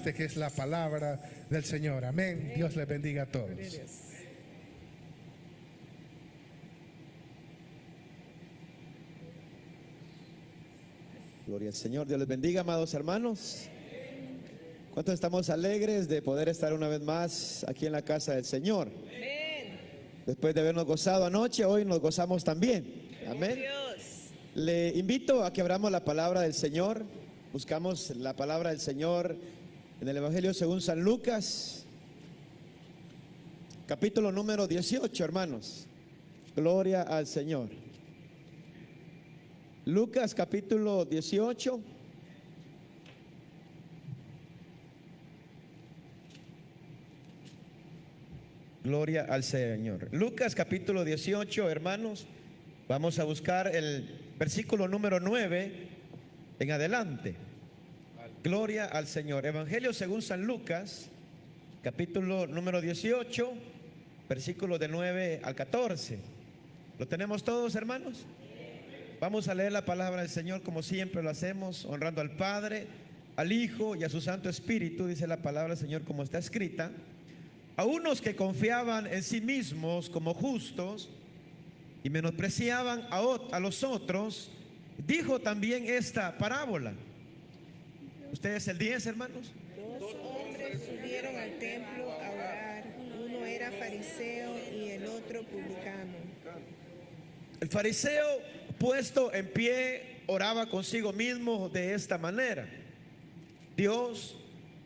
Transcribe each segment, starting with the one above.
fuerte que es la palabra del Señor. Amén. Dios les bendiga a todos. Gloria al Señor. Dios les bendiga, amados hermanos. ¿Cuántos estamos alegres de poder estar una vez más aquí en la casa del Señor? Después de habernos gozado anoche, hoy nos gozamos también. Amén. Le invito a que abramos la palabra del Señor. Buscamos la palabra del Señor en el Evangelio según San Lucas, capítulo número 18, hermanos. Gloria al Señor. Lucas capítulo 18. Gloria al Señor. Lucas capítulo 18, hermanos. Vamos a buscar el versículo número 9 en adelante. Gloria al Señor. Evangelio según San Lucas, capítulo número 18, versículo de 9 al 14. ¿Lo tenemos todos, hermanos? Vamos a leer la palabra del Señor como siempre lo hacemos, honrando al Padre, al Hijo y a su Santo Espíritu. Dice la palabra del Señor como está escrita: a unos que confiaban en sí mismos como justos y menospreciaban a los otros, dijo también esta parábola. ¿Ustedes el 10, hermanos? Dos hombres subieron al templo a orar. Uno era fariseo y el otro publicano. El fariseo, puesto en pie, oraba consigo mismo de esta manera: Dios,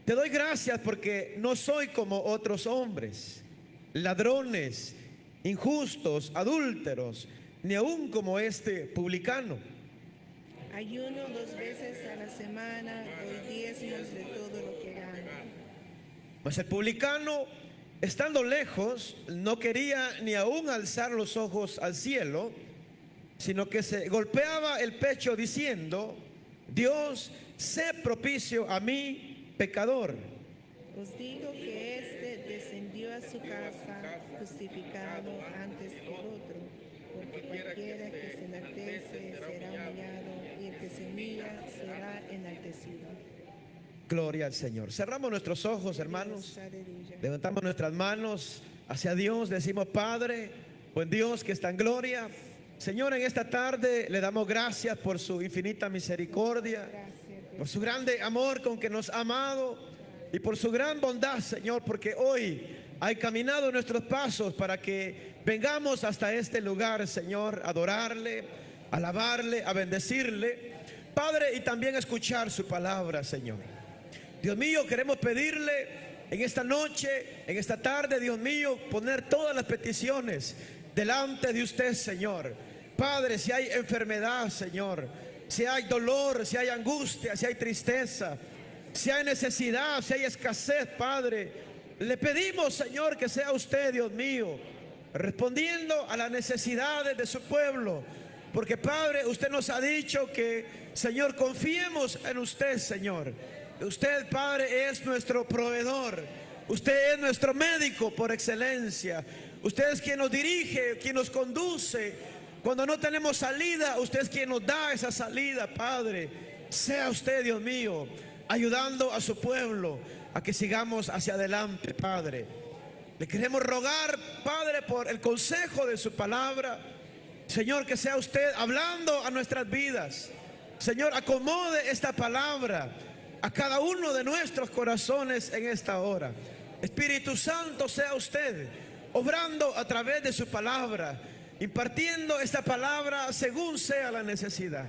te doy gracias porque no soy como otros hombres, ladrones, injustos, adúlteros, ni aun como este publicano. Ayuno 2 veces a la semana, doy diezmos de todo lo que gano. Mas el publicano, estando lejos, no quería ni aun alzar los ojos al cielo, sino que se golpeaba el pecho diciendo: Dios, sé propicio a mí, pecador. Os digo que éste descendió a su casa justificado antes que el otro, porque cualquiera que se enaltece será humillado, y el que se humilla será enaltecido. Gloria al Señor. Cerramos nuestros ojos, hermanos. Aleluya. Levantamos nuestras manos hacia Dios. Decimos: Padre, buen Dios que está en gloria, Señor, en esta tarde le damos gracias por su infinita misericordia, por su grande amor con que nos ha amado y por su gran bondad, Señor, porque hoy ha caminado nuestros pasos para que vengamos hasta este lugar, Señor, a adorarle, a alabarle, a bendecirle, Padre, y también a escuchar su palabra, Señor. Dios mío, queremos pedirle en esta noche, en esta tarde, Dios mío, poner todas las peticiones delante de usted, Señor. Padre, si hay enfermedad, Señor, si hay dolor, si hay angustia, si hay tristeza, si hay necesidad, si hay escasez, Padre, le pedimos, Señor, que sea usted, Dios mío, respondiendo a las necesidades de su pueblo. Porque, Padre, usted nos ha dicho que, Señor, confiemos en usted, Señor. Usted, Padre, es nuestro proveedor. Usted es nuestro médico por excelencia. Usted es quien nos dirige, quien nos conduce. Cuando no tenemos salida, usted es quien nos da esa salida, Padre. Sea usted, Dios mío, ayudando a su pueblo a que sigamos hacia adelante, Padre. Le queremos rogar, Padre, por el consejo de su palabra. Señor, que sea usted hablando a nuestras vidas. Señor, acomode esta palabra a cada uno de nuestros corazones en esta hora. Espíritu Santo, sea usted obrando a través de su palabra, impartiendo esta palabra según sea la necesidad.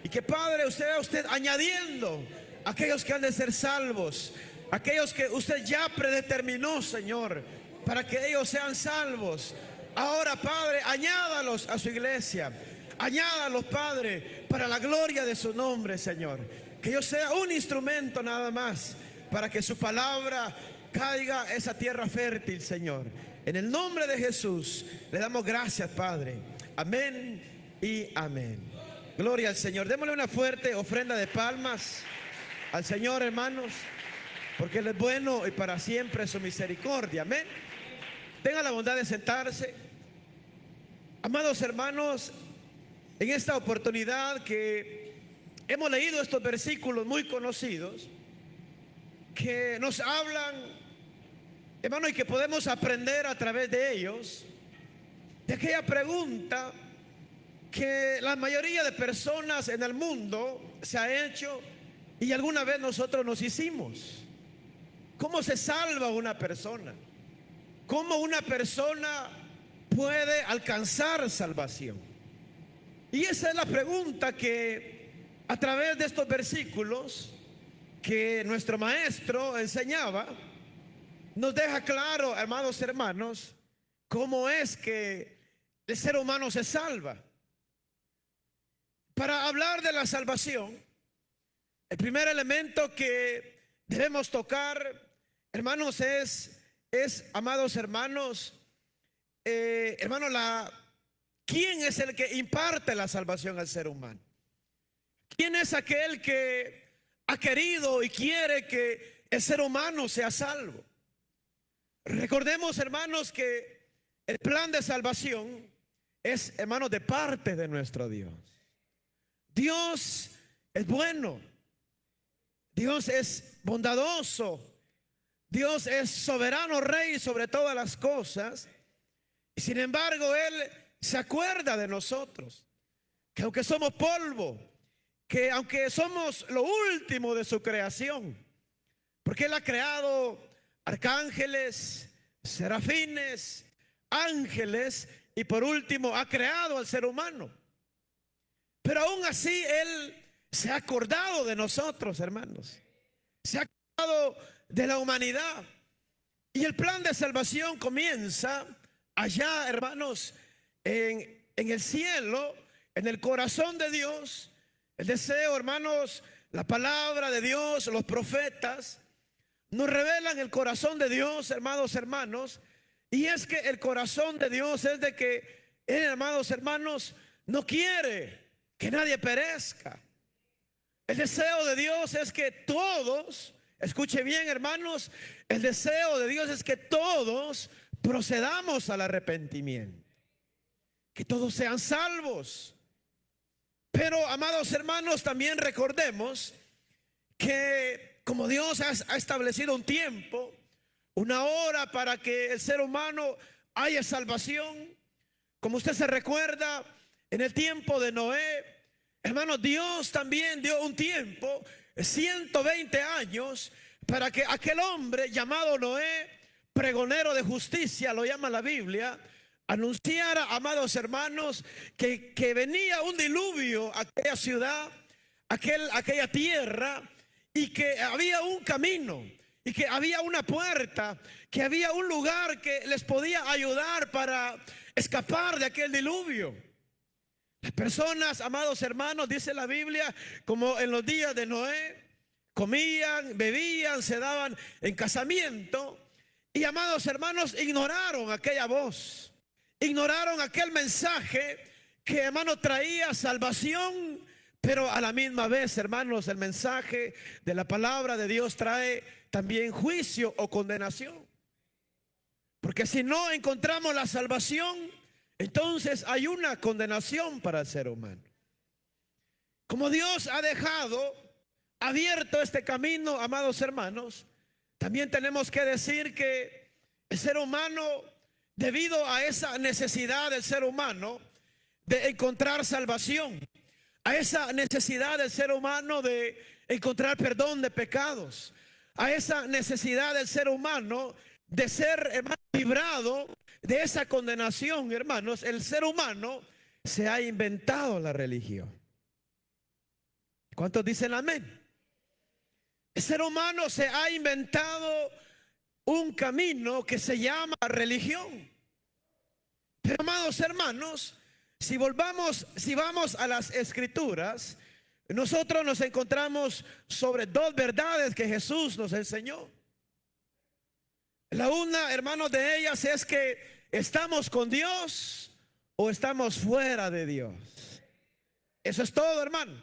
Y que, Padre, sea usted añadiendo a aquellos que han de ser salvos, aquellos que usted ya predeterminó, Señor, para que ellos sean salvos. Ahora, Padre, añádalos a su iglesia. Añádalos, Padre, para la gloria de su nombre, Señor. Que yo sea un instrumento nada más para que su palabra caiga a esa tierra fértil, Señor. En el nombre de Jesús le damos gracias, Padre. Amén y amén. Gloria al Señor. Démosle una fuerte ofrenda de palmas al Señor, hermanos, porque Él es bueno y para siempre su misericordia. Amén. Tenga la bondad de sentarse. Amados hermanos, en esta oportunidad que hemos leído estos versículos muy conocidos, que nos hablan, hermano, y que podemos aprender a través de ellos, de aquella pregunta que la mayoría de personas en el mundo se ha hecho y alguna vez nosotros nos hicimos. ¿Cómo se salva una persona? ¿Cómo una persona puede alcanzar salvación? Y esa es la pregunta que a través de estos versículos que nuestro maestro enseñaba, nos deja claro, amados hermanos, cómo es que el ser humano se salva. Para hablar de la salvación, el primer elemento que debemos tocar, hermanos, es amados hermanos, ¿quién es el que imparte la salvación al ser humano? ¿Quién es aquel que ha querido y quiere que el ser humano sea salvo? Recordemos, hermanos, que el plan de salvación es, hermanos, de parte de nuestro Dios. Dios es bueno, Dios es bondadoso, Dios es soberano rey sobre todas las cosas. Y sin embargo, Él se acuerda de nosotros, que aunque somos polvo, que aunque somos lo último de su creación, porque Él ha creado arcángeles, serafines, ángeles, y por último ha creado al ser humano. Pero aún así Él se ha acordado de nosotros, hermanos. Se ha acordado de la humanidad. Y el plan de salvación comienza allá, hermanos, en el cielo, en el corazón de Dios. El deseo, hermanos, la palabra de Dios, los profetas nos revelan el corazón de Dios, hermanos. Y es que el corazón de Dios es de que Él, hermanos, no quiere que nadie perezca. El deseo de Dios es que todos, escuche bien, hermanos, el deseo de Dios es que todos procedamos al arrepentimiento, que todos sean salvos. Pero, amados hermanos, también recordemos que como Dios ha establecido un tiempo, una hora para que el ser humano haya salvación, como usted se recuerda, en el tiempo de Noé, hermanos, Dios también dio un tiempo, 120 años, para que aquel hombre llamado Noé, pregonero de justicia, lo llama la Biblia, anunciara, amados hermanos, que venía un diluvio a aquella ciudad, aquella tierra, y que había un camino, y que había una puerta, que había un lugar que les podía ayudar para escapar de aquel diluvio. Las personas, amados hermanos, dice la Biblia, como en los días de Noé, comían, bebían, se daban en casamiento. Y, amados hermanos, ignoraron aquella voz, ignoraron aquel mensaje que, hermanos, traía salvación. Pero a la misma vez, hermanos, el mensaje de la palabra de Dios trae también juicio o condenación. Porque si no encontramos la salvación, entonces hay una condenación para el ser humano. Como Dios ha dejado abierto este camino, amados hermanos, también tenemos que decir que el ser humano, debido a esa necesidad del ser humano de encontrar salvación, a esa necesidad del ser humano de encontrar perdón de pecados, a esa necesidad del ser humano de ser, hermano, librado de esa condenación, hermanos, el ser humano se ha inventado la religión. ¿Cuántos dicen amén? El ser humano se ha inventado un camino que se llama religión. Pero, amados hermanos, si vamos a las escrituras, nosotros nos encontramos sobre dos verdades que Jesús nos enseñó. La una, hermanos, de ellas es que estamos con Dios o estamos fuera de Dios. Eso es todo, hermanos.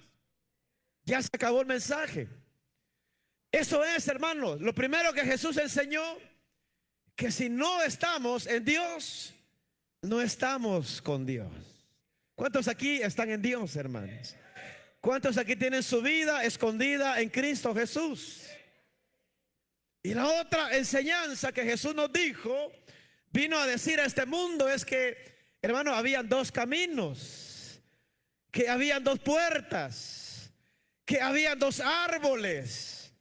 Ya se acabó el mensaje. Eso es, hermanos, lo primero que Jesús enseñó, que si no estamos en Dios, no estamos con Dios. ¿Cuántos aquí están en Dios, hermanos? ¿Cuántos aquí tienen su vida escondida en Cristo Jesús? Y la otra enseñanza que Jesús nos dijo, vino a decir a este mundo, es que, hermano, habían dos caminos, que habían dos puertas, que habían dos árboles,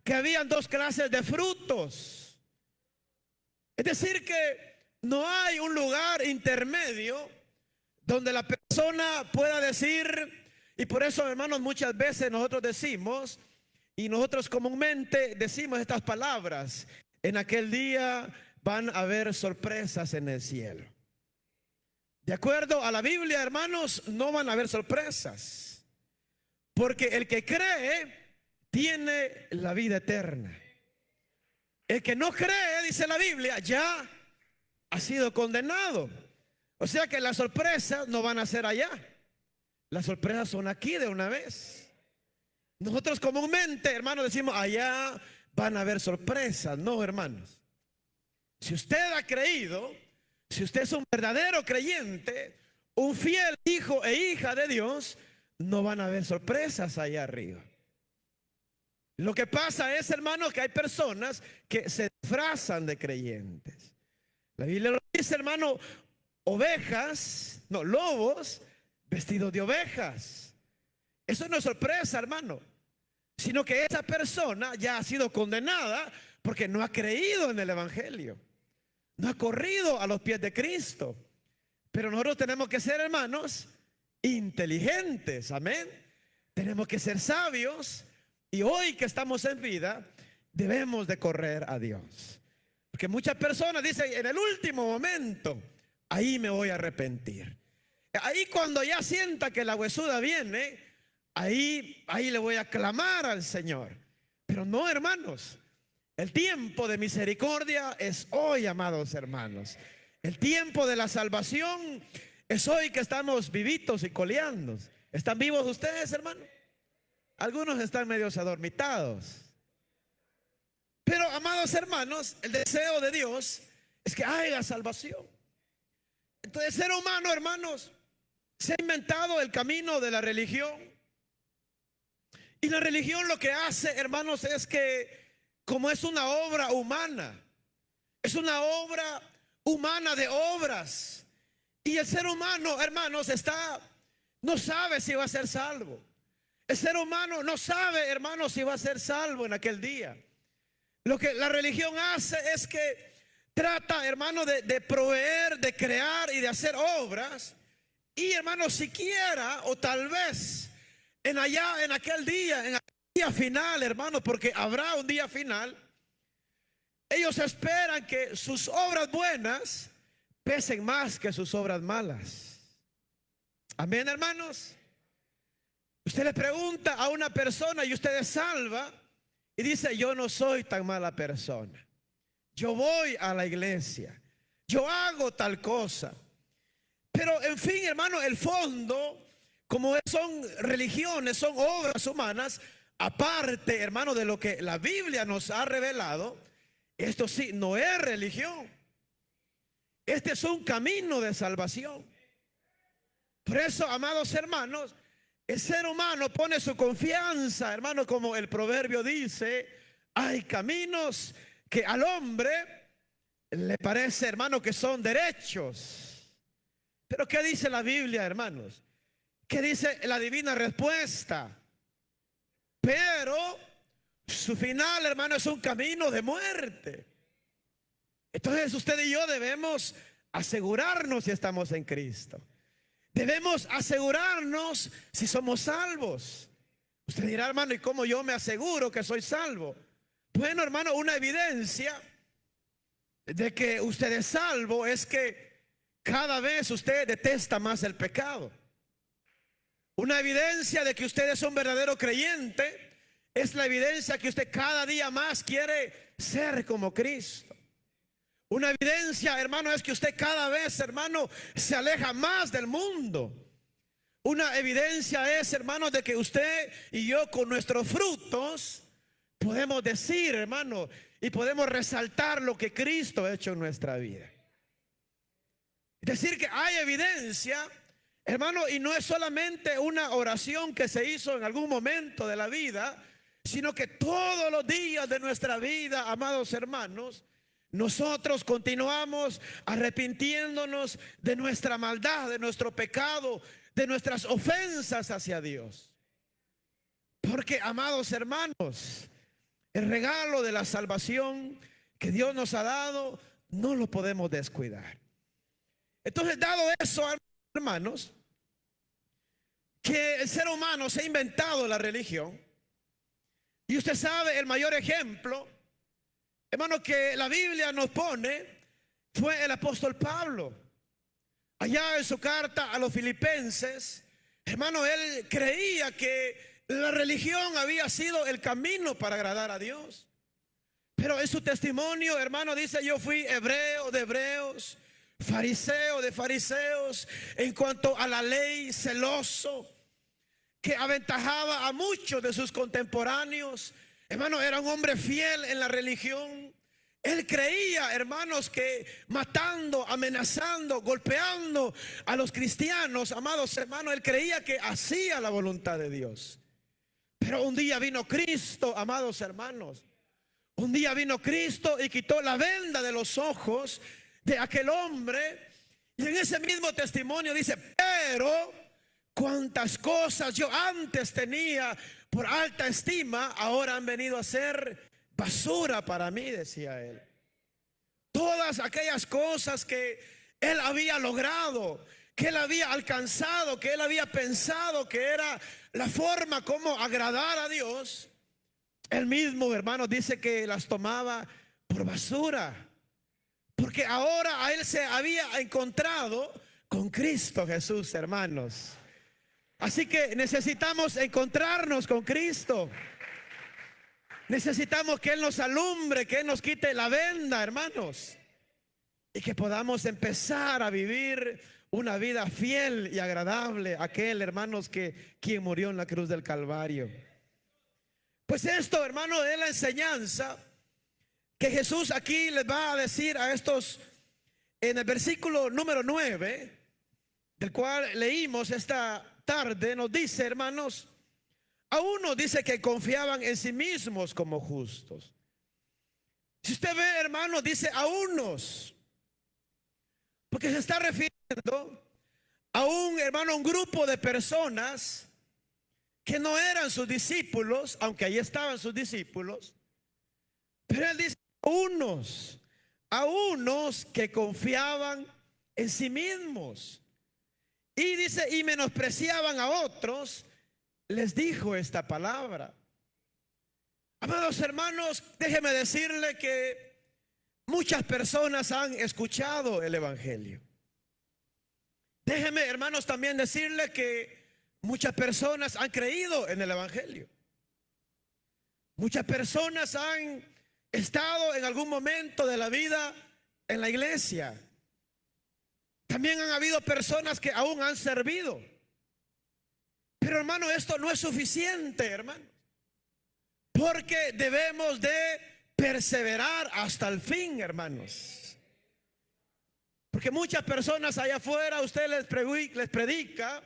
que habían dos clases de frutos. Es decir, que no hay un lugar intermedio donde la persona pueda decir, y por eso, hermanos, muchas veces nosotros decimos, y nosotros comúnmente decimos estas palabras: en aquel día van a haber sorpresas en el cielo. De acuerdo a la Biblia, hermanos, no van a haber sorpresas, porque el que cree tiene la vida eterna. El que no cree, dice la Biblia, ya ha sido condenado. O sea que las sorpresas no van a ser allá, las sorpresas son aquí de una vez. Nosotros comúnmente, hermanos, decimos allá van a haber sorpresas. No, hermanos. Si usted ha creído, si usted es un verdadero creyente, un fiel hijo e hija de Dios, no van a haber sorpresas allá arriba. Lo que pasa es, hermanos, que hay personas que se disfrazan de creyentes. La Biblia lo dice, hermano, lobos vestidos de ovejas. Eso no es sorpresa, hermano, sino que esa persona ya ha sido condenada porque no ha creído en el evangelio, no ha corrido a los pies de Cristo. Pero nosotros tenemos que ser, hermanos, inteligentes, amén. Tenemos que ser sabios, y hoy que estamos en vida debemos de correr a Dios, porque muchas personas dicen: en el último momento, ahí me voy a arrepentir, ahí cuando ya sienta que la huesuda viene, ahí le voy a clamar al Señor. Pero no, hermanos, el tiempo de misericordia es hoy, amados hermanos. El tiempo de la salvación es hoy que estamos vivitos y coleando. ¿Están vivos ustedes, hermanos? Algunos están medios adormitados. Pero, amados hermanos, el deseo de Dios es que haya salvación. Entonces, el ser humano, hermanos, se ha inventado el camino de la religión. Y la religión lo que hace, hermanos, es que, como es una obra humana, es una obra humana de obras, y el ser humano, hermanos, no sabe si va a ser salvo. El ser humano no sabe, hermanos, si va a ser salvo en aquel día. Lo que la religión hace es que trata, hermanos, de proveer, de crear y de hacer obras. Y, hermanos, siquiera o tal vez en aquel día final, hermanos, porque habrá un día final, ellos esperan que sus obras buenas pesen más que sus obras malas. Amén, hermanos. Usted le pregunta a una persona y usted es salva y dice: yo no soy tan mala persona, yo voy a la iglesia, yo hago tal cosa. Pero en fin, hermano, el fondo, como son religiones, son obras humanas, aparte, hermano, de lo que la Biblia nos ha revelado, esto sí, no es religión. Este es un camino de salvación. Por eso, amados hermanos, el ser humano pone su confianza, hermano, como el proverbio dice: hay caminos que al hombre le parece, hermano, que son derechos. Pero ¿qué dice la Biblia, hermanos? ¿Qué dice la divina respuesta? Pero su final, hermano, es un camino de muerte. Entonces usted y yo debemos asegurarnos si estamos en Cristo. Debemos asegurarnos si somos salvos. Usted dirá: hermano, ¿y cómo yo me aseguro que soy salvo? Bueno, hermano, una evidencia de que usted es salvo es que cada vez usted detesta más el pecado. Una evidencia de que usted es un verdadero creyente es la evidencia que usted cada día más quiere ser como Cristo. Una evidencia, hermano, es que usted cada vez, hermano, se aleja más del mundo. Una evidencia es, hermano, de que usted y yo con nuestros frutos podemos decir, hermano, y podemos resaltar lo que Cristo ha hecho en nuestra vida. Es decir, que hay evidencia, hermano, y no es solamente una oración que se hizo en algún momento de la vida, sino que todos los días de nuestra vida, amados hermanos, nosotros continuamos arrepintiéndonos de nuestra maldad, de nuestro pecado, de nuestras ofensas hacia Dios. Porque, amados hermanos, el regalo de la salvación que Dios nos ha dado no lo podemos descuidar. Entonces, dado eso, hermanos, que el ser humano se ha inventado la religión, y usted sabe, el mayor ejemplo, hermano, que la Biblia nos pone fue el apóstol Pablo. Allá en su carta a los filipenses, hermano, él creía que la religión había sido el camino para agradar a Dios. Pero en su testimonio, hermano, dice: yo fui hebreo de hebreos, fariseo de fariseos, en cuanto a la ley, celoso, que aventajaba a muchos de sus contemporáneos. Hermano, era un hombre fiel en la religión. Él creía, hermanos, que matando, amenazando, golpeando a los cristianos, amados hermanos, él creía que hacía la voluntad de Dios. Pero un día vino Cristo, amados hermanos. Un día vino Cristo y quitó la venda de los ojos de aquel hombre. Y en ese mismo testimonio dice: pero cuantas cosas yo antes tenía por alta estima, ahora han venido a ser basura para mí, decía él. Todas aquellas cosas que él había logrado, que él había alcanzado, que él había pensado que era la forma como agradar a Dios, él mismo, hermanos, dice que las tomaba por basura, porque ahora a él se había encontrado con Cristo Jesús, hermanos. Así que necesitamos encontrarnos con Cristo. Necesitamos que Él nos alumbre, que Él nos quite la venda, hermanos, y que podamos empezar a vivir una vida fiel y agradable a aquel, hermanos, quien murió en la cruz del Calvario. Pues esto, hermanos, es la enseñanza que Jesús aquí les va a decir a estos, en el versículo número 9, del cual leímos esta tarde. Nos dice, hermanos, a unos dice que confiaban en sí mismos como justos. Si usted ve, hermanos, dice a unos, porque se está refiriendo a un, hermano, un grupo de personas que no eran sus discípulos, aunque ahí estaban sus discípulos. Pero él dice a unos que confiaban en sí mismos. Y dice, y menospreciaban a otros, les dijo esta palabra. Amados hermanos, déjeme decirle que muchas personas han escuchado el evangelio. Déjeme, hermanos, también decirle que muchas personas han creído en el evangelio. Muchas personas han estado en algún momento de la vida en la iglesia. También han habido personas que aún han servido. Pero, hermano, esto no es suficiente, hermano, porque debemos de perseverar hasta el fin, hermanos. Porque muchas personas allá afuera, usted les predica,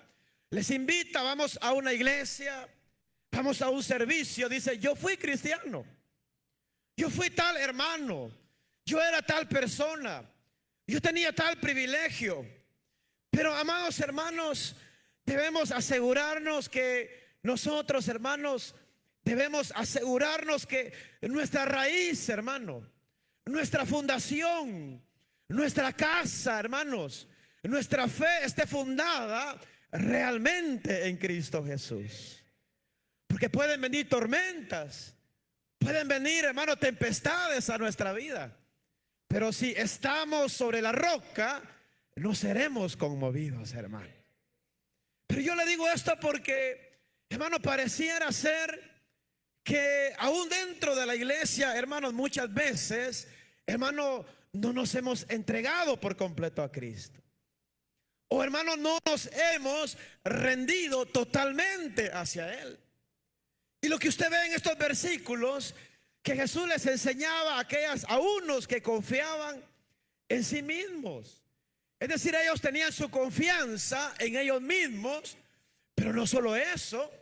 les invita, vamos a una iglesia, vamos a un servicio, dice: yo fui cristiano, yo fui tal hermano, yo era tal persona, yo tenía tal privilegio. Pero, amados hermanos, debemos asegurarnos que nosotros, hermanos, debemos asegurarnos que nuestra raíz, hermano, nuestra fundación, nuestra casa, hermanos, nuestra fe esté fundada realmente en Cristo Jesús. Porque pueden venir tormentas, pueden venir, hermano, tempestades a nuestra vida, pero si estamos sobre la roca, no seremos conmovidos, hermano. Pero yo le digo esto porque, hermano, pareciera ser que aún dentro de la iglesia, hermanos, muchas veces, hermano, no nos hemos entregado por completo a Cristo. O, hermano, no nos hemos rendido totalmente hacia Él. Y lo que usted ve en estos versículos, que Jesús les enseñaba a unos que confiaban en sí mismos. Es decir, ellos tenían su confianza en ellos mismos, pero no solo eso,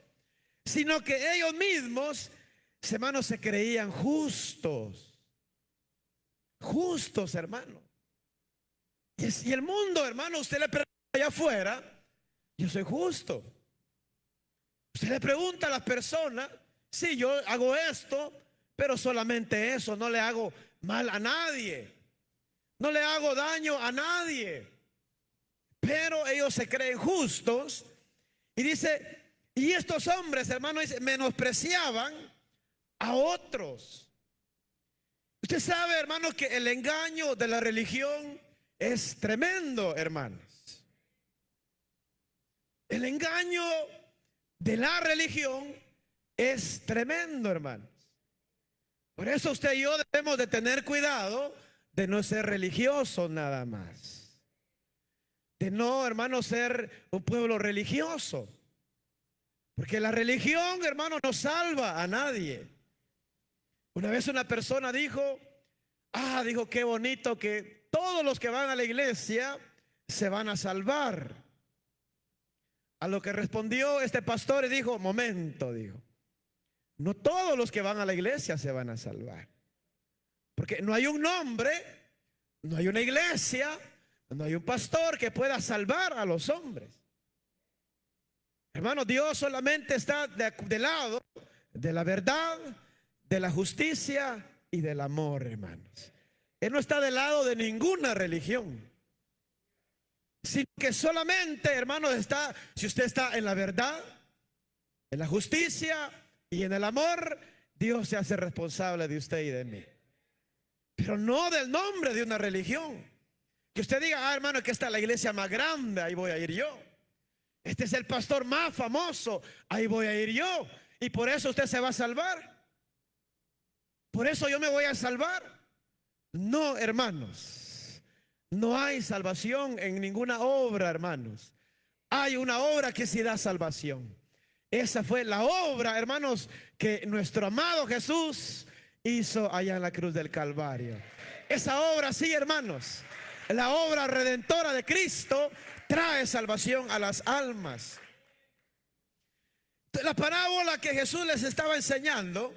sino que ellos mismos hermanos, se creían justos. Justos, hermano. Y el mundo, hermano, usted le pregunta allá afuera, yo soy justo. Usted le pregunta a las personas, sí, yo hago esto, pero solamente eso, no le hago mal a nadie, no le hago daño a nadie. Pero ellos se creen justos. Y dice, y estos hombres, hermanos, menospreciaban a otros. Usted sabe, hermanos, que el engaño de la religión es tremendo, hermanos. El engaño de la religión es tremendo, hermanos. Por eso usted y yo debemos de tener cuidado de no ser religiosos nada más. De no, hermanos, ser un pueblo religioso. Porque la religión, hermano, no salva a nadie. Una vez una persona dijo, dijo, qué bonito que todos los que van a la iglesia se van a salvar. A lo que respondió este pastor y dijo, momento, dijo, no todos los que van a la iglesia se van a salvar. Porque no hay un nombre, no hay una iglesia, no hay un pastor que pueda salvar a los hombres. Hermano, Dios solamente está del lado de la verdad, de la justicia y del amor, hermanos. Él no está del lado de ninguna religión, sino que solamente, hermanos, está, si usted está en la verdad, en la justicia y en el amor, Dios se hace responsable de usted y de mí. Pero no del nombre de una religión. Que usted diga, hermano, que esta es la iglesia más grande, ahí voy a ir yo. Este es el pastor más famoso, ahí voy a ir yo. Y por eso usted se va a salvar. Por eso yo me voy a salvar. No, hermanos, no hay salvación en ninguna obra, hermanos. Hay una obra que sí da salvación. Esa fue la obra, hermanos, que nuestro amado Jesús hizo allá en la cruz del Calvario. Esa obra, sí, hermanos, la obra redentora de Cristo trae salvación a las almas. La parábola que Jesús les estaba enseñando,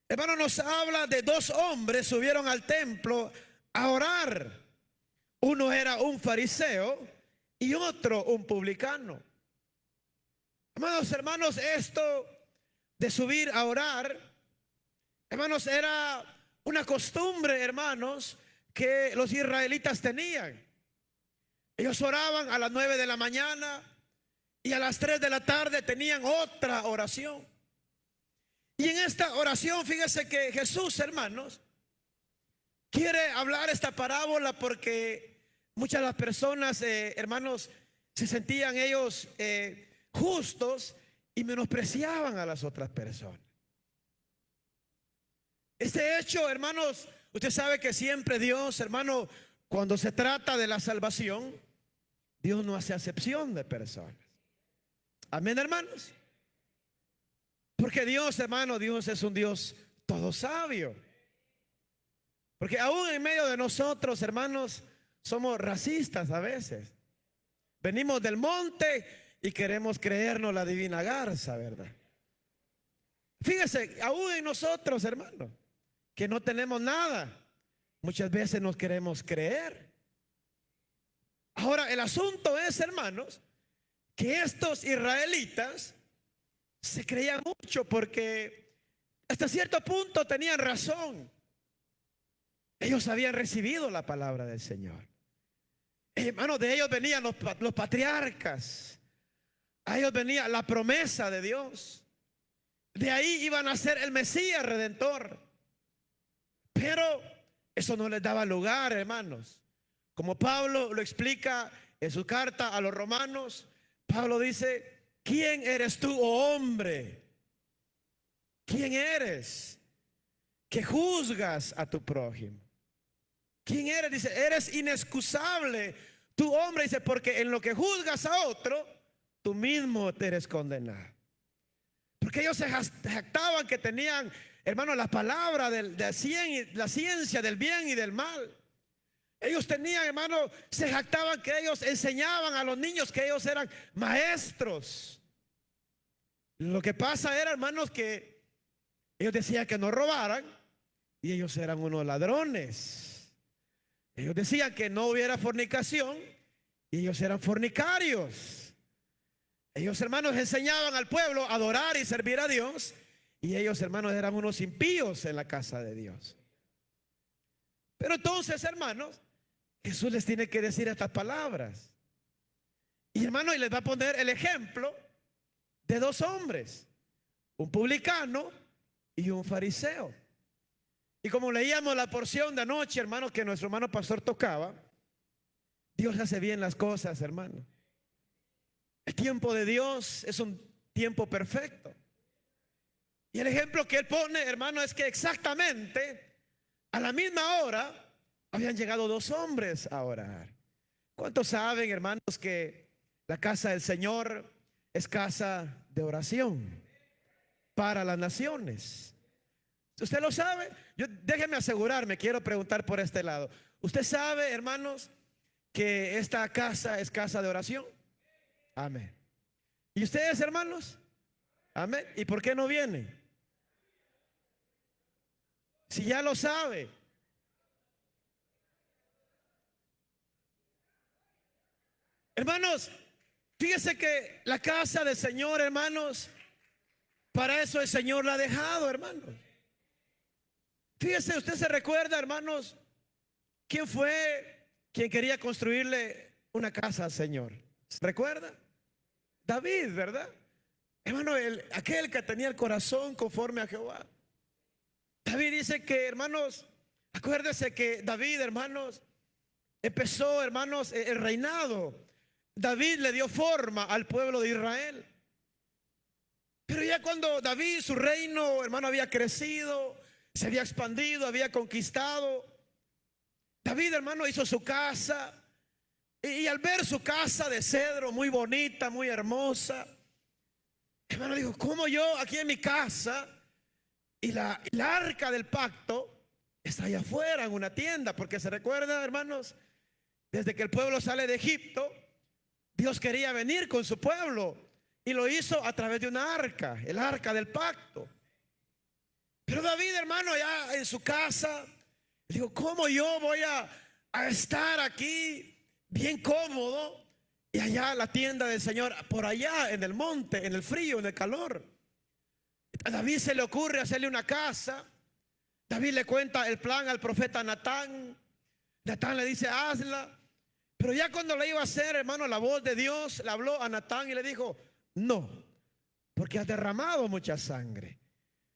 hermano, nos habla de dos hombres subieron al templo a orar. Uno era un fariseo y otro un publicano. Hermanos, esto de subir a orar, hermanos, era una costumbre, hermanos, que los israelitas tenían. Ellos oraban a las 9 de la mañana y a las 3 de la tarde tenían otra oración. Y en esta oración, fíjese que Jesús, hermanos, quiere hablar esta parábola porque muchas de las personas, hermanos, se sentían ellos justos y menospreciaban a las otras personas. Este hecho, hermanos, usted sabe que siempre Dios, hermano, cuando se trata de la salvación, Dios no hace acepción de personas. Amén, hermanos. Porque Dios, hermano, Dios es un Dios todo sabio. Porque aún en medio de nosotros, hermanos, somos racistas a veces. Venimos del monte y queremos creernos la divina garza, ¿verdad? Fíjese, aún en nosotros, hermanos, que no tenemos nada, muchas veces nos queremos creer. Ahora, el asunto es, hermanos, que estos israelitas se creían mucho porque hasta cierto punto tenían razón. Ellos habían recibido la palabra del Señor. Hermanos, de ellos venían los patriarcas. A ellos venía la promesa de Dios. De ahí iban a ser el Mesías redentor. Pero eso no les daba lugar, hermanos. Como Pablo lo explica en su carta a los romanos, Pablo dice, ¿quién eres tú, oh hombre? ¿Quién eres que juzgas a tu prójimo? ¿Quién eres? Dice, eres inexcusable. Tu hombre, dice, porque en lo que juzgas a otro, tú mismo te eres condenado. Porque ellos se jactaban que tenían, hermano, la palabra de la ciencia del bien y del mal. Ellos tenían, hermano, se jactaban que ellos enseñaban a los niños que ellos eran maestros. Lo que pasa era, hermanos, que Ellos decían que no robaran y ellos eran unos ladrones. Ellos decían que no hubiera fornicación y ellos eran fornicarios. Ellos, hermanos, enseñaban al pueblo a adorar y servir a Dios, y ellos, hermanos, eran unos impíos en la casa de Dios. Pero entonces, hermanos, Jesús les tiene que decir estas palabras. Y hermano, y les va a poner el ejemplo de dos hombres, un publicano y un fariseo. Y como leíamos la porción de anoche, hermanos, que nuestro hermano pastor tocaba, Dios hace bien las cosas, hermano. El tiempo de Dios es un tiempo perfecto. Y el ejemplo que él pone, hermano, es que exactamente a la misma hora habían llegado dos hombres a orar. ¿Cuántos saben, hermanos, que la casa del Señor es casa de oración para las naciones? ¿Usted lo sabe? Déjeme asegurarme, quiero preguntar por este lado. ¿Usted sabe, hermanos, que esta casa es casa de oración? Amén. ¿Y ustedes, hermanos? Amén. ¿Y por qué no vienen? Si ya lo sabe. Hermanos, fíjese que la casa del Señor, hermanos, para eso el Señor la ha dejado, hermanos. Fíjese, usted se recuerda, hermanos, quién fue quien quería construirle una casa al Señor. ¿Se recuerda? David, ¿verdad? Hermano, aquel que tenía el corazón conforme a Jehová. David dice que, hermanos, acuérdese que David, hermanos, empezó, hermanos, el reinado. David le dio forma al pueblo de Israel. Pero ya cuando David, su reino, hermano, había crecido, se había expandido, había conquistado, David, hermano, hizo su casa. Y al ver su casa de cedro, muy bonita, muy hermosa, hermano, dijo: ¿cómo yo aquí en mi casa y la arca del pacto está allá afuera en una tienda? Porque se recuerda, hermanos, desde que el pueblo sale de Egipto, Dios quería venir con su pueblo y lo hizo a través de una arca, el arca del pacto. Pero David, hermano, allá en su casa, dijo: ¿cómo yo voy a estar aquí bien cómodo y allá la tienda del Señor por allá en el monte, en el frío, en el calor? A David se le ocurre hacerle una casa. David le cuenta el plan al profeta Natán. Natán le dice: hazla. Pero ya cuando le iba a hacer, hermano, la voz de Dios le habló a Natán y le dijo: no, porque has derramado mucha sangre.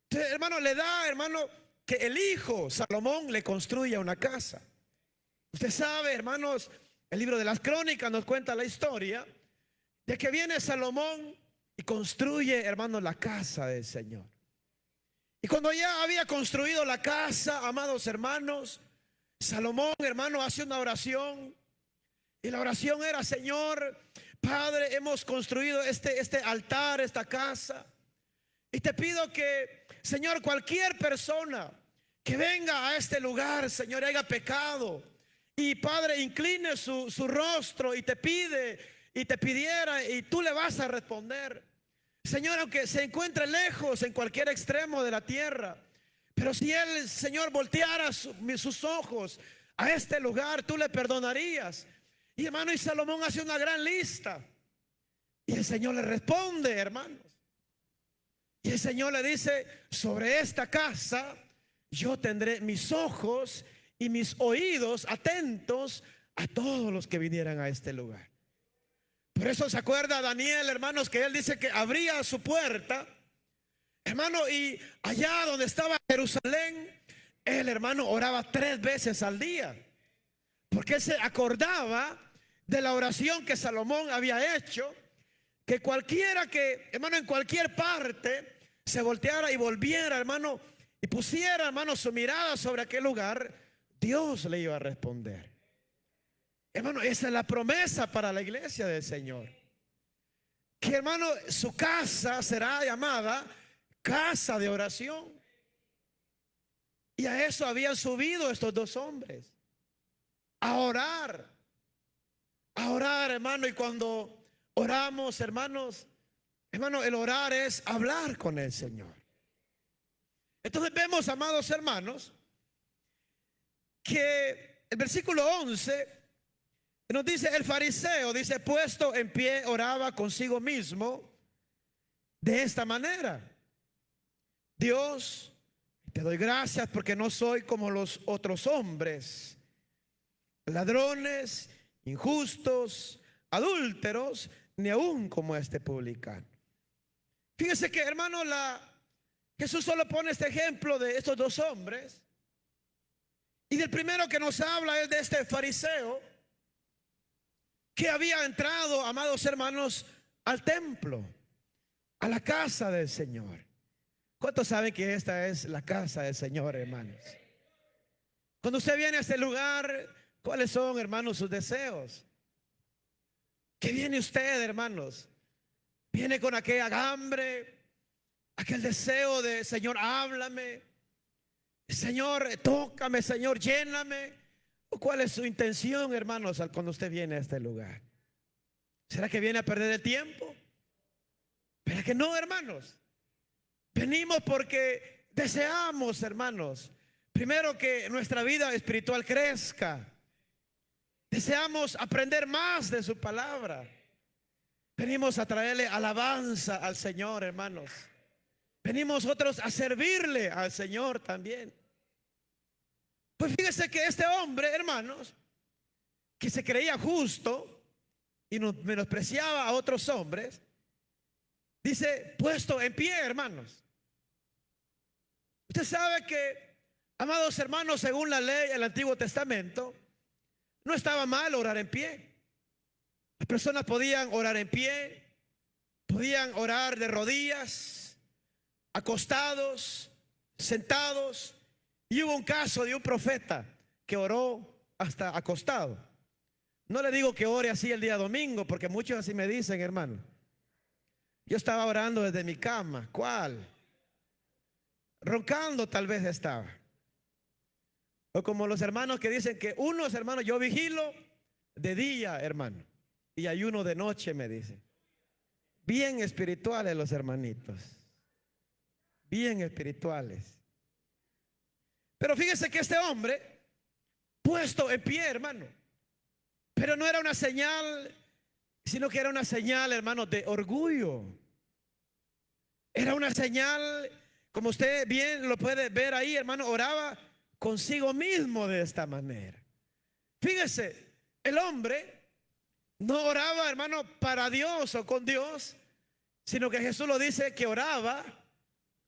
Entonces, hermano, le da, hermano, que el hijo Salomón le construya una casa. Usted sabe, hermanos, el libro de las Crónicas nos cuenta la historia de que viene Salomón y construye, hermanos, la casa del Señor. Y cuando ya había construido la casa, amados hermanos, Salomón, hermano, hace una oración. Y la oración era: Señor, Padre, hemos construido este altar, esta casa. Y te pido que, Señor, cualquier persona que venga a este lugar, Señor, haya pecado, y Padre, incline su rostro y te pide y te pidiera, y tú le vas a responder. Señor, aunque se encuentre lejos en cualquier extremo de la tierra, pero si él, Señor, volteara sus ojos a este lugar, tú le perdonarías. Y hermano, y Salomón hace una gran lista. Y el Señor le responde, hermanos. Y el Señor le dice: sobre esta casa yo tendré mis ojos y mis oídos atentos a todos los que vinieran a este lugar. Por eso se acuerda Daniel, hermanos, que él dice que abría su puerta, hermano, y allá donde estaba Jerusalén, él, hermano, oraba 3 veces al día, porque él se acordaba de la oración que Salomón había hecho, que cualquiera que, hermano, en cualquier parte se volteara y volviera, hermano, y pusiera, hermano, su mirada sobre aquel lugar, Dios le iba a responder. Hermano, esa es la promesa para la iglesia del Señor, que, hermano, su casa será llamada casa de oración. Y a eso habían subido estos dos hombres, a orar, hermano. Y cuando oramos, hermanos, el orar es hablar con el Señor. Entonces vemos, amados hermanos, que el versículo 11 nos dice: el fariseo, dice, puesto en pie, oraba consigo mismo de esta manera: Dios, te doy gracias porque no soy como los otros hombres, ladrones, injustos, adúlteros, ni aún como este publicano. Fíjese que, hermano, Jesús solo pone este ejemplo de estos dos hombres, y del primero que nos habla es de este fariseo que había entrado, amados hermanos, al templo, a la casa del Señor. ¿Cuántos saben que esta es la casa del Señor, hermanos? Cuando usted viene a este lugar, ¿cuáles son, hermanos, sus deseos? ¿Qué viene usted, hermanos? Viene con aquella hambre, aquel deseo de: Señor, háblame, Señor, tócame, Señor, lléname. ¿O cuál es su intención, hermanos, cuando usted viene a este lugar? ¿Será que viene a perder el tiempo? Pero que no, hermanos. Venimos porque deseamos, hermanos, primero que nuestra vida espiritual crezca. Deseamos aprender más de su palabra. Venimos a traerle alabanza al Señor, hermanos. Venimos otros a servirle al Señor también. Pues fíjese que este hombre, hermanos, que se creía justo y menospreciaba a otros hombres, dice: puesto en pie, hermanos. Usted sabe que, amados hermanos, según la ley del Antiguo Testamento, no estaba mal orar en pie. Las personas podían orar en pie, podían orar de rodillas, acostados, sentados. Y hubo un caso de un profeta que oró hasta acostado. No le digo que ore así el día domingo, porque muchos así me dicen, hermano. Yo estaba orando desde mi cama. ¿Cuál? Roncando tal vez estaba. O como los hermanos que dicen que unos hermanos, yo vigilo de día, hermano, y ayuno de noche, me dice. Bien espirituales los hermanitos. Bien espirituales. Pero fíjese que este hombre, puesto en pie, hermano, pero no era una señal, sino que era una señal, hermano, de orgullo. Era una señal, como usted bien lo puede ver ahí, hermano, oraba consigo mismo de esta manera. Fíjese, el hombre no oraba, hermano, para Dios o con Dios, sino que Jesús lo dice que oraba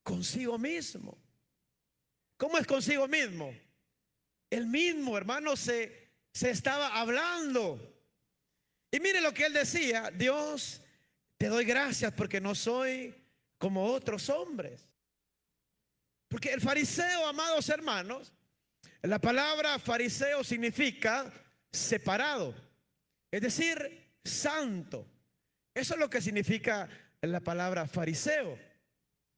consigo mismo. ¿Cómo es consigo mismo? Él mismo, hermano, se estaba hablando. Y mire lo que él decía: Dios, te doy gracias porque no soy como otros hombres. Porque el fariseo, amados hermanos, la palabra fariseo significa separado, es decir, santo. Eso es lo que significa la palabra fariseo: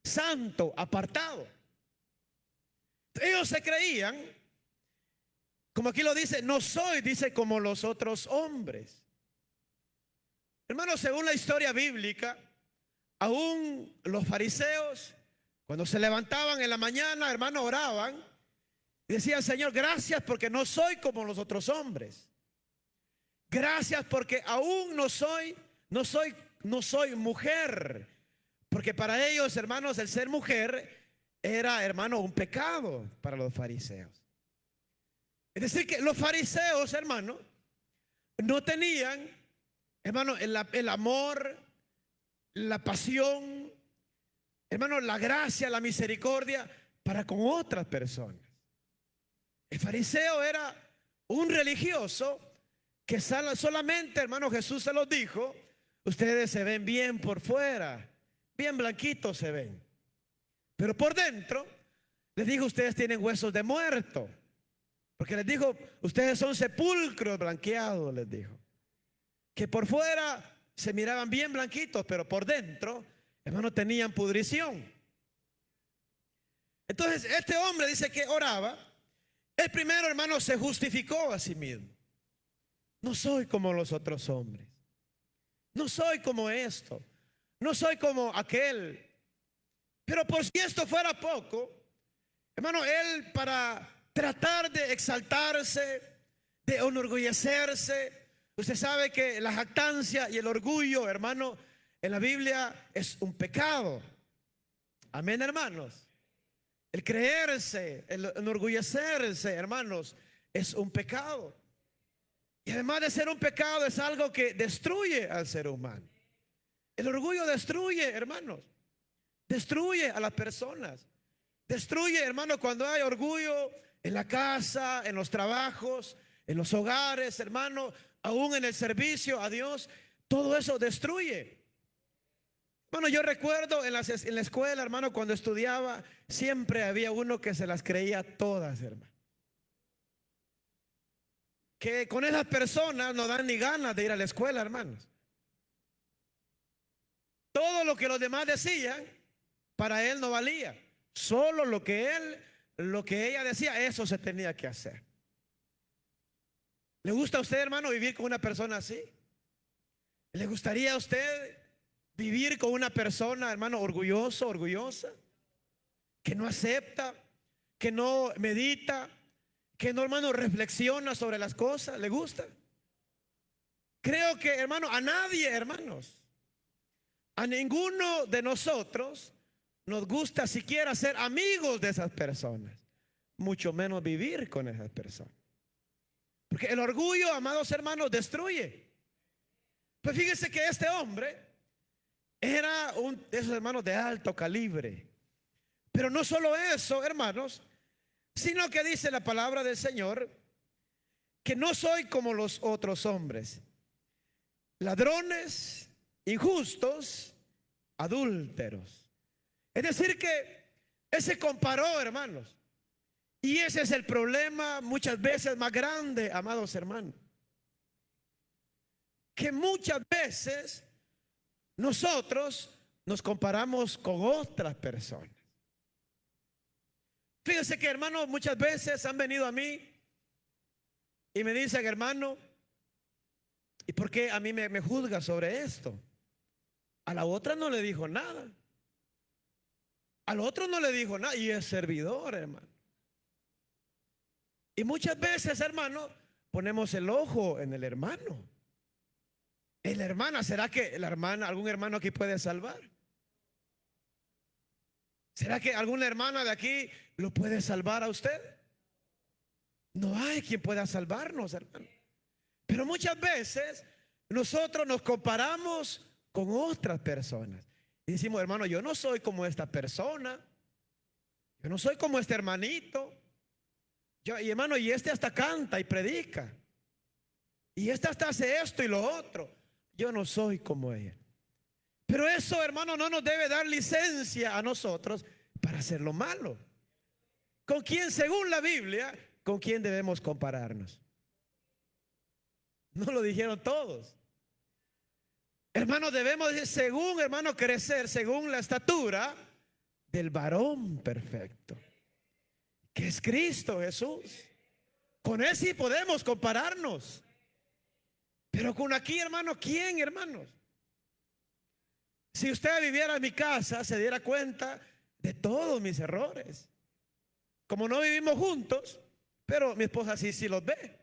santo, apartado. Ellos se creían, como aquí lo dice, no soy, dice, como los otros hombres. Hermanos, según la historia bíblica, aún los fariseos, cuando se levantaban en la mañana, hermanos, oraban y decían: Señor, gracias porque no soy como los otros hombres. Gracias porque aún no soy mujer. Porque para ellos, hermanos, el ser mujer era, hermano, un pecado para los fariseos. Es decir, que los fariseos, hermano, no tenían, hermano, el amor, la pasión, hermano, la gracia, la misericordia para con otras personas. El fariseo era un religioso que solamente, hermano, Jesús se los dijo: ustedes se ven bien por fuera, bien blanquitos se ven, pero por dentro, les dijo, ustedes tienen huesos de muerto. Porque les dijo, ustedes son sepulcros blanqueados, les dijo. Que por fuera se miraban bien blanquitos, pero por dentro, hermano, tenían pudrición. Entonces, este hombre dice que oraba. El primero, hermano, se justificó a sí mismo. No soy como los otros hombres. No soy como esto. No soy como aquel. Pero por si esto fuera poco, Hermano, él para tratar de exaltarse, de enorgullecerse. Usted sabe que la jactancia y el orgullo, hermano, en la Biblia es un pecado. Amén, hermanos. El creerse, el enorgullecerse, hermanos, es un pecado. Y además de ser un pecado, es algo que destruye al ser humano. El orgullo destruye, hermanos. Destruye a las personas. Destruye, hermano, cuando hay orgullo en la casa, en los trabajos, en los hogares, hermano, aún en el servicio a Dios. Todo eso destruye. Bueno, yo recuerdo en la escuela, hermano, cuando estudiaba, siempre había uno que se las creía todas, hermano. Que con esas personas no dan ni ganas de ir a la escuela, hermanos. Todo lo que los demás decían, para él no valía. Solo lo que ella decía, eso se tenía que hacer. ¿Le gusta a usted, hermano, vivir con una persona así? ¿Le gustaría a usted vivir con una persona, hermano, orgulloso, orgullosa? Que no acepta, que no medita, que no, hermano, reflexiona sobre las cosas. ¿Le gusta? Creo que, hermano, a nadie, hermanos, a ninguno de nosotros nos gusta siquiera ser amigos de esas personas, mucho menos vivir con esas personas. Porque el orgullo, amados hermanos, destruye. Pues fíjense que este hombre era de esos hermanos de alto calibre. Pero no solo eso, hermanos, sino que dice la palabra del Señor que no soy como los otros hombres, ladrones, injustos, adúlteros. Es decir que él se comparó, hermanos. Y ese es el problema muchas veces más grande, amados hermanos. Que muchas veces nosotros nos comparamos con otras personas. Fíjense que, hermanos, muchas veces han venido a mí y me dicen, hermano, ¿y por qué a mí me juzga sobre esto? A la otra no le dijo nada. Al otro no le dijo nada. Y es servidor, hermano. Y muchas veces, hermano, ponemos el ojo en el hermano. En la hermana. ¿Será que la hermana, algún hermano aquí puede salvar? ¿Será que alguna hermana de aquí lo puede salvar a usted? No hay quien pueda salvarnos, hermano. Pero muchas veces nosotros nos comparamos con otras personas y decimos, hermano, yo no soy como esta persona, yo no soy como este hermanito. Y hermano, y este hasta canta y predica, y este hasta hace esto y lo otro. Yo no soy como ella. Pero eso, hermano, no nos debe dar licencia a nosotros para hacer lo malo. ¿Con quién, según la Biblia, con quién debemos compararnos? No lo dijeron todos. Hermano, debemos, según, hermano, crecer según la estatura del varón perfecto, que es Cristo Jesús. Con él sí podemos compararnos. Pero con aquí, hermano, ¿quién, hermanos? Si usted viviera en mi casa, se diera cuenta de todos mis errores. Como no vivimos juntos, pero mi esposa sí los ve.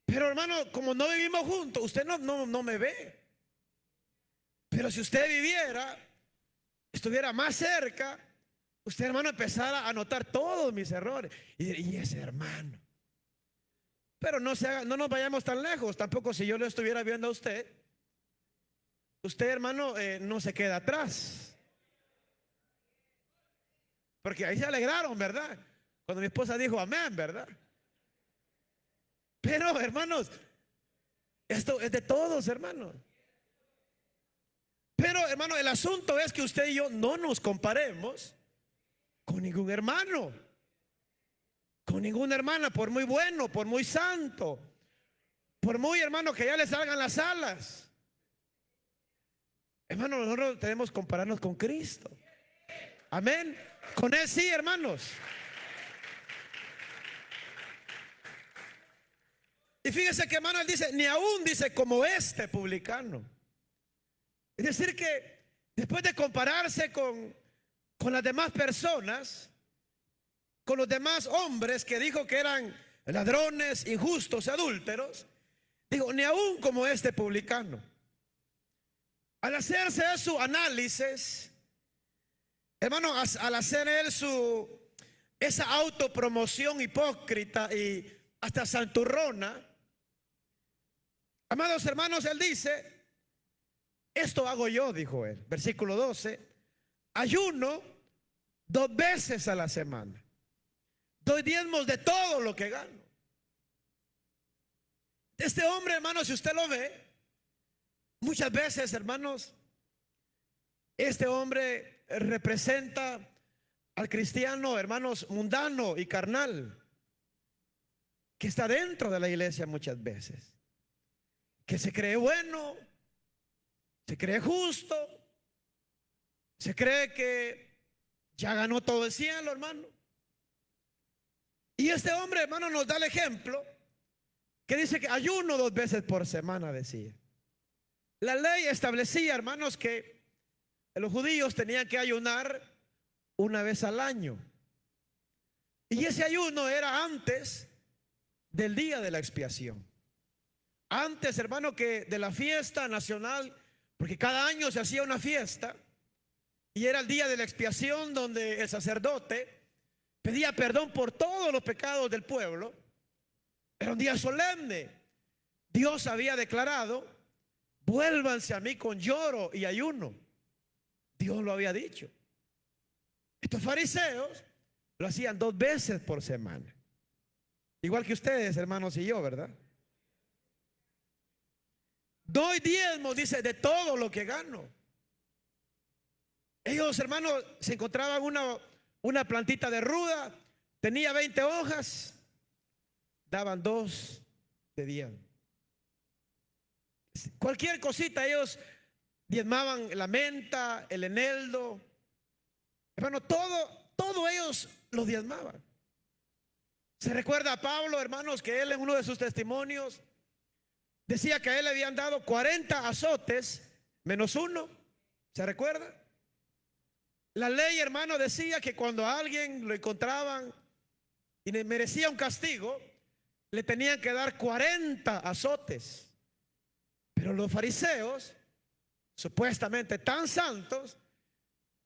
Pero, hermano, como no vivimos juntos, usted no me ve. Pero si usted viviera, estuviera más cerca, usted, hermano, empezara a notar todos mis errores. Y ese hermano. Pero no nos vayamos tan lejos. Tampoco si yo lo estuviera viendo a usted, hermano, no se queda atrás. Porque ahí se alegraron, ¿verdad? Cuando mi esposa dijo amén, ¿verdad? Pero, hermanos, esto es de todos, hermanos. Pero, hermano, el asunto es que usted y yo no nos comparemos con ningún hermano, con ninguna hermana, por muy bueno, por muy santo, por muy, hermano, que ya le salgan las alas. Hermano, nosotros tenemos que compararnos con Cristo. Amén. Con él sí, hermanos. Y fíjese que, hermano, él dice, ni aún dice como este publicano. Es decir que después de compararse con con las demás personas, con los demás hombres que dijo que eran ladrones, injustos, adúlteros, digo, ni aún como este publicano. Al hacerse su análisis, hermano, al hacer él esa autopromoción hipócrita y hasta santurrona, amados hermanos, él dice, esto hago yo, dijo él, versículo 12, ayuno 2 veces a la semana, doy diezmos de todo lo que gano. Este hombre, hermano, si usted lo ve, muchas veces, hermanos, este hombre representa al cristiano, hermanos, mundano y carnal, que está dentro de la iglesia muchas veces, que se cree bueno, se cree justo, se cree que ya ganó todo el cielo, hermano. Y este hombre, hermano, nos da el ejemplo que dice que ayuno 2 veces por semana, decía. La ley establecía, hermanos, que los judíos tenían que ayunar 1 vez al año. Y ese ayuno era antes del día de la expiación. Antes, hermano, que de la fiesta nacional, porque cada año se hacía una fiesta y era el día de la expiación donde el sacerdote pedía perdón por todos los pecados del pueblo. Era un día solemne. Dios había declarado, vuélvanse a mí con lloro y ayuno. Dios lo había dicho. Estos fariseos lo hacían 2 veces por semana. Igual que ustedes, hermanos, y yo, ¿verdad? Doy diezmos, dice, de todo lo que gano. Ellos, hermanos, se encontraban una plantita de ruda, tenía 20 hojas, daban 2 de diezmo. Cualquier cosita ellos diezmaban, la menta, el eneldo, hermano, todo ellos lo diezmaban. Se recuerda a Pablo, hermanos, que él en uno de sus testimonios decía que a él le habían dado 40 azotes menos 1. ¿Se recuerda? La ley, hermano, decía que cuando a alguien lo encontraban y merecía un castigo, le tenían que dar 40 azotes. Pero los fariseos, supuestamente tan santos,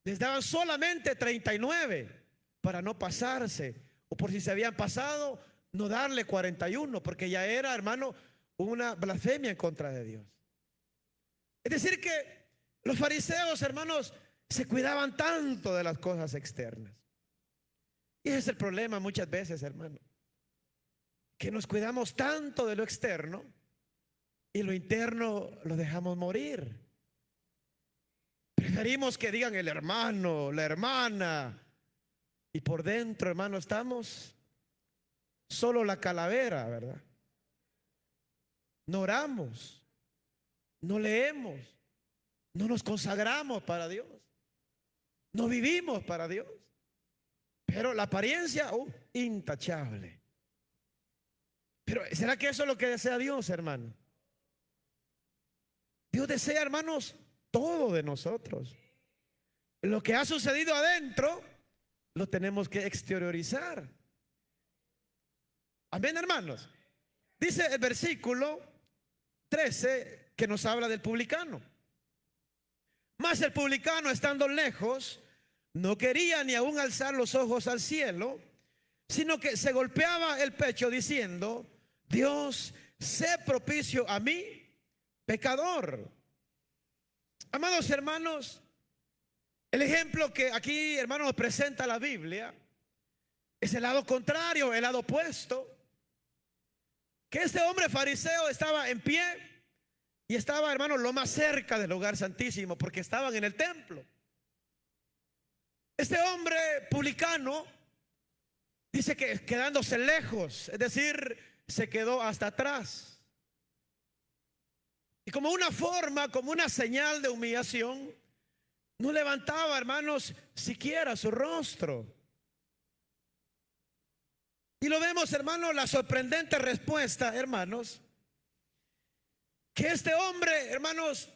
les daban solamente 39 para no pasarse, o por si se habían pasado, no darle 41, porque ya era, hermano, una blasfemia en contra de Dios. Es decir que los fariseos, hermanos, se cuidaban tanto de las cosas externas. Y ese es el problema muchas veces, hermano, que nos cuidamos tanto de lo externo y lo interno lo dejamos morir. Preferimos que digan el hermano, la hermana, y por dentro, hermano, estamos solo la calavera, ¿verdad? No oramos, no leemos, no nos consagramos para Dios, no vivimos para Dios, pero la apariencia, intachable. Pero ¿será que eso es lo que desea Dios, hermano? Dios desea, hermanos, todo de nosotros. Lo que ha sucedido adentro lo tenemos que exteriorizar. Amén, hermanos. Dice el versículo 13 que nos habla del publicano. Mas el publicano, estando lejos, no quería ni aún alzar los ojos al cielo, sino que se golpeaba el pecho diciendo: Dios, sé propicio a mí, pecador. Amados hermanos, el ejemplo que aquí, hermanos, nos presenta la Biblia es el lado contrario, el lado opuesto. Que este hombre fariseo estaba en pie y estaba, hermanos, lo más cerca del lugar santísimo, porque estaban en el templo. Este hombre publicano dice que quedándose lejos, es decir, se quedó hasta atrás. Y como una forma, como una señal de humillación, no levantaba, hermanos, siquiera su rostro. Y lo vemos, hermanos, la sorprendente respuesta, hermanos, que este hombre, hermanos,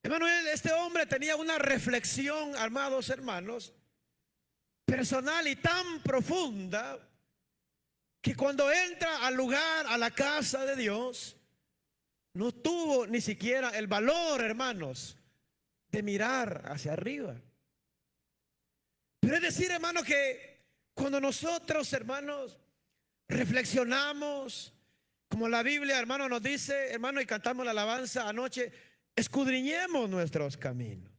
este hombre tenía una reflexión, amados hermanos, personal y tan profunda que cuando entra al lugar, a la casa de Dios, no tuvo ni siquiera el valor, hermanos, de mirar hacia arriba. Pero es decir, hermanos, que cuando nosotros, hermanos, reflexionamos, como la Biblia, hermano, nos dice, hermano, y cantamos la alabanza anoche, escudriñemos nuestros caminos.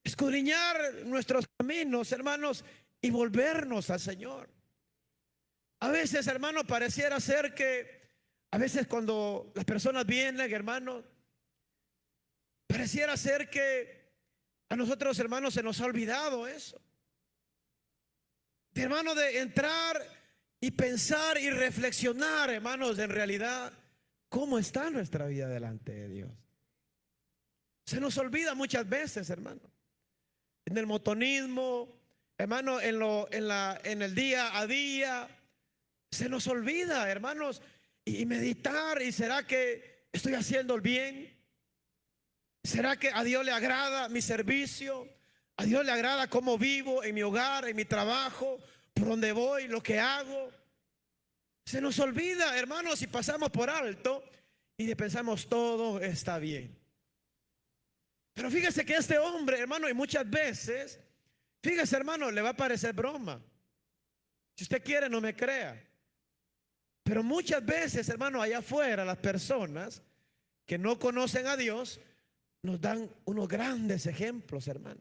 Escudriñar nuestros caminos, hermanos, y volvernos al Señor. A veces, hermano, pareciera ser que a veces cuando las personas vienen, hermanos, pareciera ser que a nosotros, hermanos, se nos ha olvidado eso. De, hermano, de entrar y pensar y reflexionar, hermanos, en realidad, cómo está nuestra vida delante de Dios. Se nos olvida muchas veces, hermano. En el motonismo, hermano, en el día a día, se nos olvida, hermanos, y meditar. ¿Y será que estoy haciendo el bien? ¿Será que a Dios le agrada mi servicio? ¿A Dios le agrada cómo vivo en mi hogar, en mi trabajo, por donde voy, lo que hago? Se nos olvida, hermanos, y pasamos por alto y pensamos todo está bien. Pero fíjese que este hombre, hermano, y muchas veces, fíjese, hermano, le va a parecer broma. Si usted quiere, no me crea. Pero muchas veces, hermano, allá afuera, las personas que no conocen a Dios nos dan unos grandes ejemplos, hermano,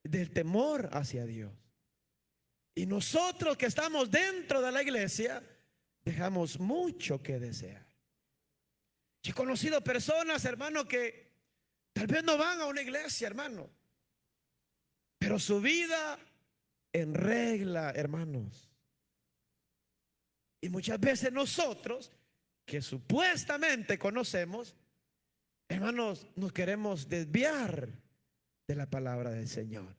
del temor hacia Dios. Y nosotros que estamos dentro de la iglesia, dejamos mucho que desear. Yo he conocido personas, hermano, que tal vez no van a una iglesia, hermano, pero su vida en regla, hermanos. Y muchas veces nosotros, que supuestamente conocemos, hermanos, nos queremos desviar de la palabra del Señor.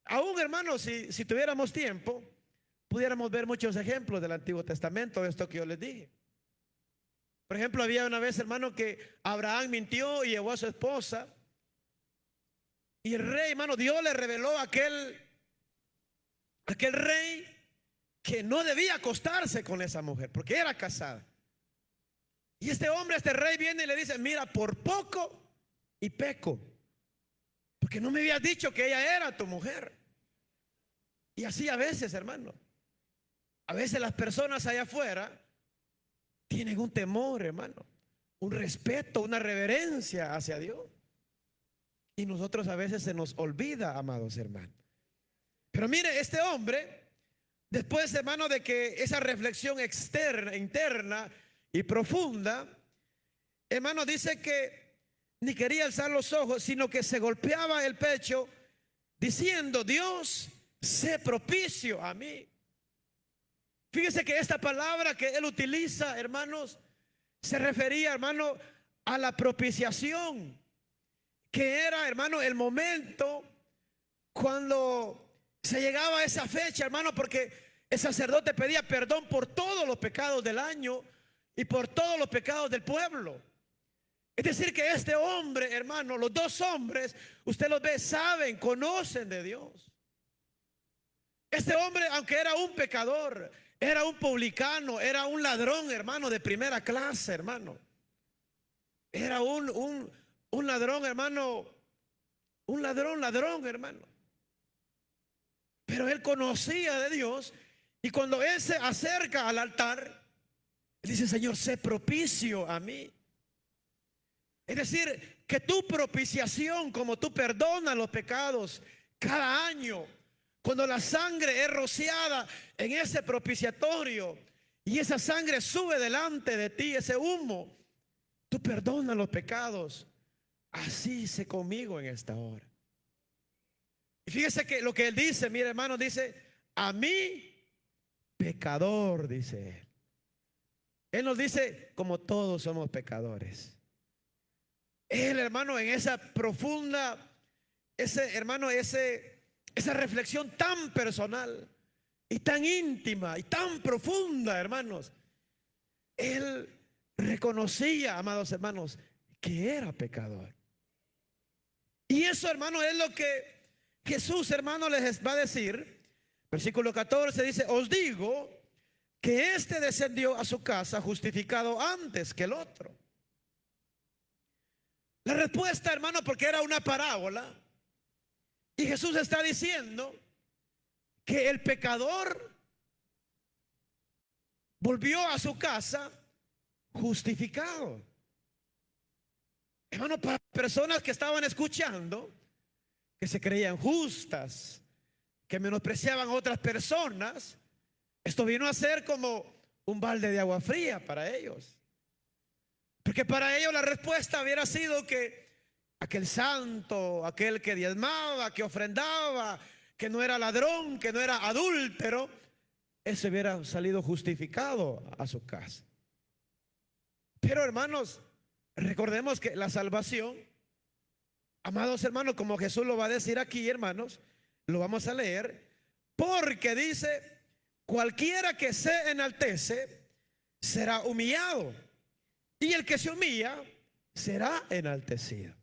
Aún, hermanos, si tuviéramos tiempo, pudiéramos ver muchos ejemplos del Antiguo Testamento de esto que yo les dije. Por ejemplo, había una vez, hermano, que Abraham mintió y llevó a su esposa. Y el rey, hermano, Dios le reveló a aquel rey que no debía acostarse con esa mujer, porque era casada. Y este hombre, este rey viene y le dice, mira, por poco y peco, porque no me habías dicho que ella era tu mujer. Y así a veces, hermano, a veces las personas allá afuera tienen un temor, hermano, un respeto, una reverencia hacia Dios. Y nosotros a veces se nos olvida, amados hermanos. Pero mire, este hombre, después, hermano, de que esa reflexión externa, interna y profunda, hermano, dice que ni quería alzar los ojos, sino que se golpeaba el pecho diciendo, Dios, sé propicio a mí. Fíjese que esta palabra que él utiliza, hermanos, se refería, hermano, a la propiciación, que era, hermano, el momento cuando se llegaba a esa fecha, hermano, porque el sacerdote pedía perdón por todos los pecados del año y por todos los pecados del pueblo. Es decir, que este hombre, hermano, los dos hombres, usted los ve, saben, conocen de Dios. Este hombre, aunque era un pecador, era un publicano, era un ladrón, hermano, de primera clase, hermano. Era un ladrón, hermano, un ladrón, hermano. Pero él conocía de Dios, y cuando él se acerca al altar, él dice, Señor, sé propicio a mí. Es decir, que tu propiciación, como tú perdonas los pecados cada año, cuando la sangre es rociada en ese propiciatorio y esa sangre sube delante de ti, ese humo, tú perdonas los pecados. Así sé conmigo en esta hora. Y fíjese que lo que él dice, mire, hermano, dice, a mí, pecador, dice él. Él nos dice, como todos somos pecadores. Él, hermano, en esa profunda, esa reflexión tan personal y tan íntima y tan profunda, hermanos, él reconocía, amados hermanos, que era pecador. Y eso, hermano, es lo que Jesús, hermano, les va a decir, versículo 14 dice, os digo que este descendió a su casa justificado antes que el otro. La respuesta, hermano, porque era una parábola, y Jesús está diciendo que el pecador volvió a su casa justificado. Hermano, para personas que estaban escuchando, que se creían justas, que menospreciaban a otras personas, esto vino a ser como un balde de agua fría para ellos. Porque para ellos la respuesta hubiera sido que aquel santo, aquel que diezmaba, que ofrendaba, que no era ladrón, que no era adúltero, ese hubiera salido justificado a su casa. Pero hermanos, recordemos que la salvación, amados hermanos, como Jesús lo va a decir aquí, hermanos, lo vamos a leer, porque dice, cualquiera que se enaltece será humillado, y el que se humilla será enaltecido.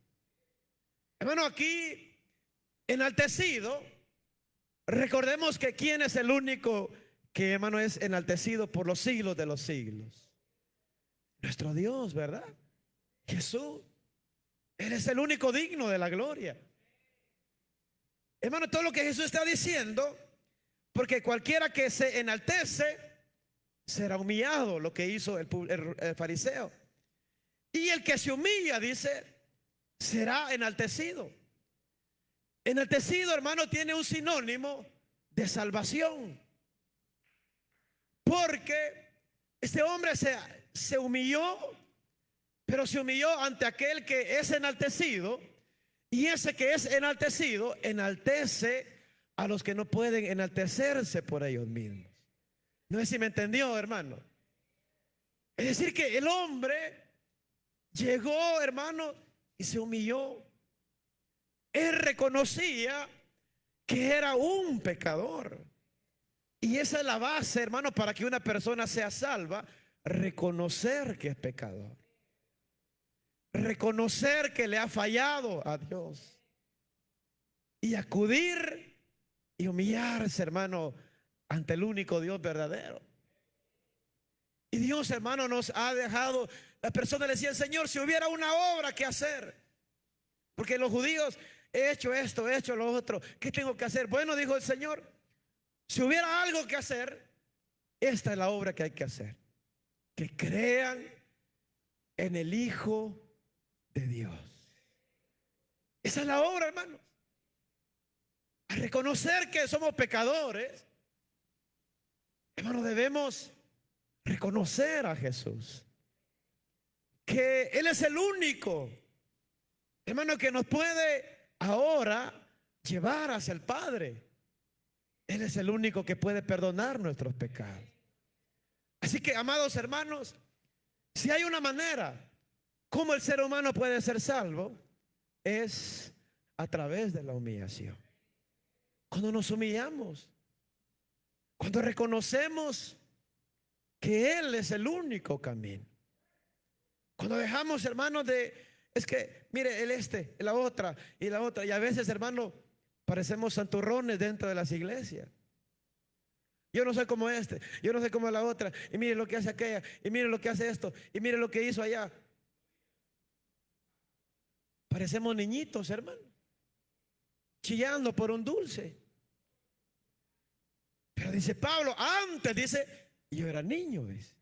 Hermano, aquí enaltecido, recordemos que quién es el único que, hermano, es enaltecido por los siglos de los siglos. Nuestro Dios, ¿verdad? Jesús. Él es el único digno de la gloria. Hermano, todo lo que Jesús está diciendo, porque cualquiera que se enaltece será humillado, lo que hizo el fariseo. Y el que se humilla, dice, será enaltecido. Enaltecido, hermano, tiene un sinónimo de salvación. Porque este hombre se humilló, pero se humilló ante aquel que es enaltecido. Y ese que es enaltecido enaltece a los que no pueden enaltecerse por ellos mismos. No sé si me entendió, hermano. Es decir, que el hombre llegó, hermano, y se humilló. Él reconocía que era un pecador. Y esa es la base, hermano, para que una persona sea salva. Reconocer que es pecador. Reconocer que le ha fallado a Dios. Y acudir y humillarse, hermano, ante el único Dios verdadero. Y Dios, hermano, nos ha dejado. Las personas le decían, Señor, si hubiera una obra que hacer. Porque los judíos, he hecho esto, he hecho lo otro, ¿qué tengo que hacer? Bueno, dijo el Señor, si hubiera algo que hacer, esta es la obra que hay que hacer. Que crean en el Hijo de Dios. Esa es la obra, hermanos. A reconocer que somos pecadores, hermanos, debemos reconocer a Jesús. Que Él es el único, hermano, que nos puede ahora llevar hacia el Padre. Él es el único que puede perdonar nuestros pecados. Así que, amados hermanos, si hay una manera como el ser humano puede ser salvo, es a través de la humillación. Cuando nos humillamos, cuando reconocemos que Él es el único camino. Cuando dejamos, hermanos, es que, mire, la otra, y a veces, hermano, parecemos santurrones dentro de las iglesias. Yo no soy como yo no soy como la otra, y mire lo que hace aquella, y mire lo que hace esto, y mire lo que hizo allá. Parecemos niñitos, hermano, chillando por un dulce. Pero dice Pablo, antes, dice, yo era niño, dice,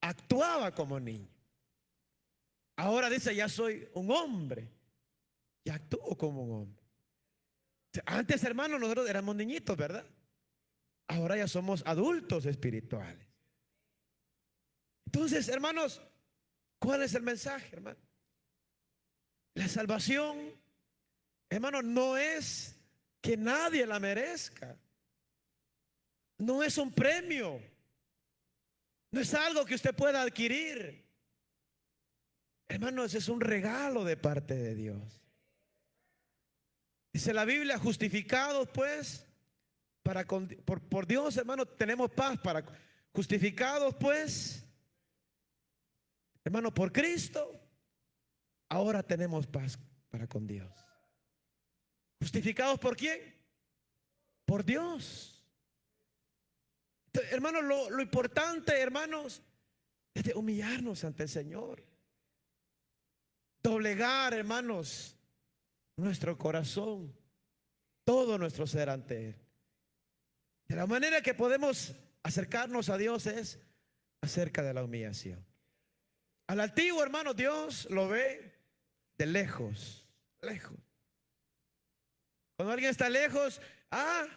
actuaba como niño. Ahora dice, ya soy un hombre y actúo como un hombre. Antes, hermano, nosotros éramos niñitos, ¿verdad? Ahora ya somos adultos espirituales. Entonces, hermanos, ¿cuál es el mensaje, hermano? La salvación, hermano, no es que nadie la merezca. No es un premio. No es algo que usted pueda adquirir. Hermanos, es un regalo de parte de Dios. Dice la Biblia, justificados pues por Dios, hermano, tenemos paz para justificados pues, hermano, por Cristo, ahora tenemos paz para con Dios. ¿Justificados por quién? Por Dios. Entonces, hermanos, lo importante, hermanos, es de humillarnos ante el Señor. Doblegar, hermanos, nuestro corazón, todo nuestro ser ante Él. De la manera que podemos acercarnos a Dios es acerca de la humillación. Al altivo, hermano, Dios lo ve de lejos, lejos. Cuando alguien está lejos,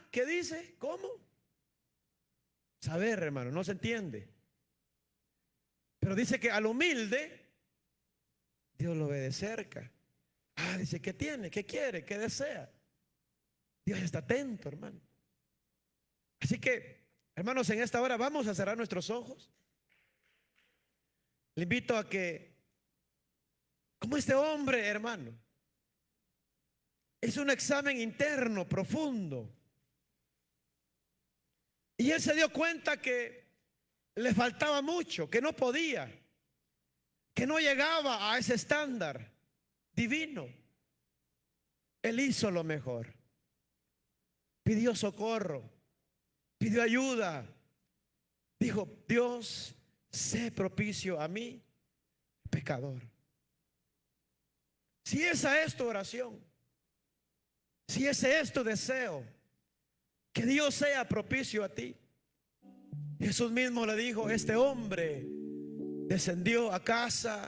¿qué dice? ¿Cómo? Saber, hermano, no se entiende. Pero dice que al humilde, Dios lo ve de cerca. Dice, ¿qué tiene? ¿Qué quiere? ¿Qué desea? Dios está atento, hermano. Así que, hermanos, en esta hora vamos a cerrar nuestros ojos. Le invito a que, como este hombre, hermano, hizo un examen interno profundo. Y él se dio cuenta que le faltaba mucho, que no podía, que no llegaba a ese estándar divino. Él hizo lo mejor. Pidió socorro, pidió ayuda. Dijo, Dios, sé propicio a mí, pecador. Si esa es tu oración, si ese es tu deseo, que Dios sea propicio a ti. Jesús mismo le dijo, este hombre descendió a casa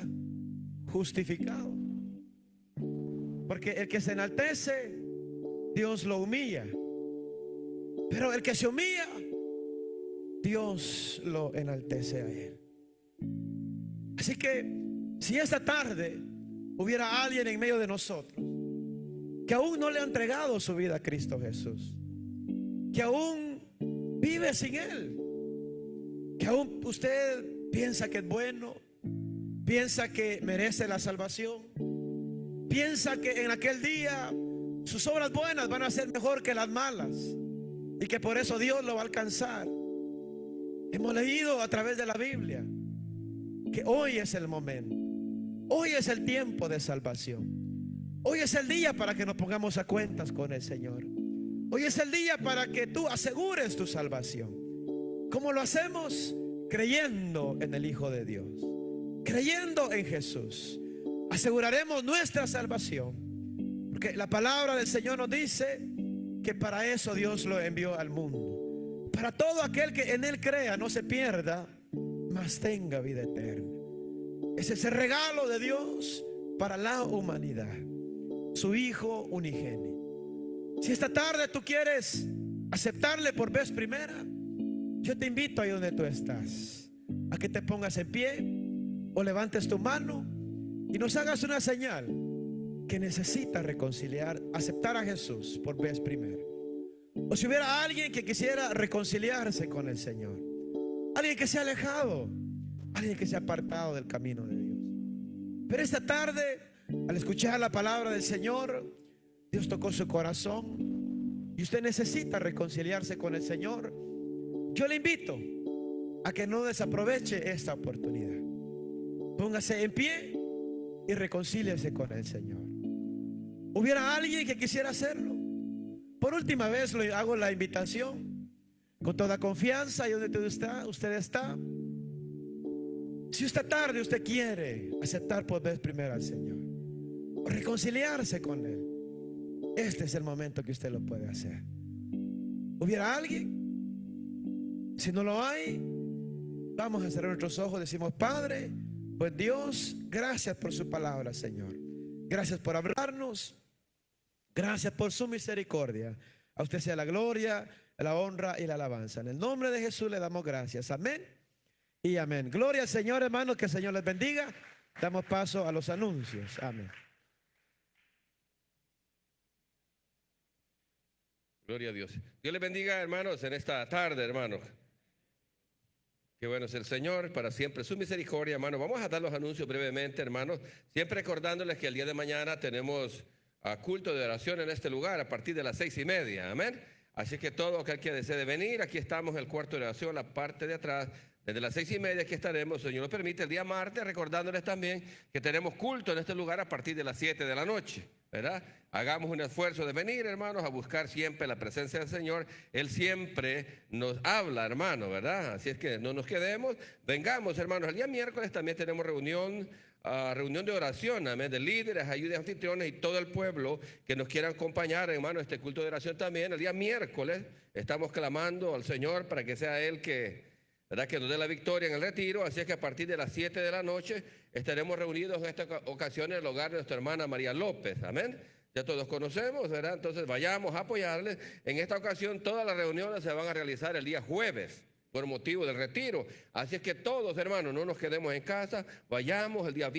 justificado. Porque el que se enaltece, Dios lo humilla. Pero el que se humilla, Dios lo enaltece a él. Así que si esta tarde hubiera alguien en medio de nosotros que aún no le ha entregado su vida a Cristo Jesús, que aún vive sin Él, que aún usted piensa que es bueno, piensa que merece la salvación, piensa que en aquel día sus obras buenas van a ser mejor que las malas y que por eso Dios lo va a alcanzar. Hemos leído a través de la Biblia que hoy es el momento, hoy es el tiempo de salvación, hoy es el día para que nos pongamos a cuentas con el Señor. Hoy es el día para que tú asegures tu salvación. ¿Cómo lo hacemos? Creyendo en el Hijo de Dios, creyendo en Jesús. Aseguraremos nuestra salvación, porque la palabra del Señor nos dice que para eso Dios lo envió al mundo, para todo aquel que en Él crea no se pierda, mas tenga vida eterna. Ese es el regalo de Dios para la humanidad, su Hijo unigénito. Si esta tarde tú quieres aceptarle por vez primera, yo te invito ahí donde tú estás a que te pongas en pie o levantes tu mano y nos hagas una señal que necesita reconciliar, aceptar a Jesús por vez primera. O si hubiera alguien que quisiera reconciliarse con el Señor, alguien que se ha alejado, alguien que se ha apartado del camino de Dios. Pero esta tarde, al escuchar la palabra del Señor, Dios tocó su corazón y usted necesita reconciliarse con el Señor. Yo le invito a que no desaproveche esta oportunidad. Póngase en pie y reconcíliese con el Señor. ¿Hubiera alguien que quisiera hacerlo? Por última vez le hago la invitación con toda confianza y donde usted está. Si esta tarde usted quiere aceptar por vez primera al Señor o reconciliarse con Él, este es el momento que usted lo puede hacer. ¿Hubiera alguien? Si no lo hay, vamos a cerrar nuestros ojos. Decimos, Padre, pues Dios, gracias por su palabra, Señor. Gracias por hablarnos. Gracias por su misericordia. A usted sea la gloria, la honra y la alabanza. En el nombre de Jesús le damos gracias. Amén y amén. Gloria al Señor, hermanos. Que el Señor les bendiga. Damos paso a los anuncios. Amén. Gloria a Dios. Dios les bendiga, hermanos, en esta tarde, hermanos. Qué bueno es el Señor, para siempre su misericordia, hermanos. Vamos a dar los anuncios brevemente, hermanos. Siempre recordándoles que el día de mañana tenemos culto de oración en este lugar a partir de las 6:30. Amén. Así que todo aquel que desee venir, aquí estamos en el cuarto de oración, la parte de atrás. Desde las 6:30 aquí estaremos, Señor nos permite, el día martes, recordándoles también que tenemos culto en este lugar a partir de las 7 de la noche, ¿verdad? Hagamos un esfuerzo de venir, hermanos, a buscar siempre la presencia del Señor. Él siempre nos habla, hermano, ¿verdad? Así es que no nos quedemos, vengamos, hermanos. El día miércoles también tenemos reunión de oración, amén, de líderes, ayudas, anfitriones y todo el pueblo que nos quiera acompañar, hermano, este culto de oración también. El día miércoles estamos clamando al Señor para que sea Él ¿verdad? Que nos dé la victoria en el retiro. Así es que a partir de las 7 de la noche estaremos reunidos en esta ocasión en el hogar de nuestra hermana María López, amén. Ya todos conocemos, ¿verdad? Entonces vayamos a apoyarles. En esta ocasión todas las reuniones se van a realizar el día jueves por motivo del retiro. Así es que todos, hermanos, no nos quedemos en casa, vayamos el día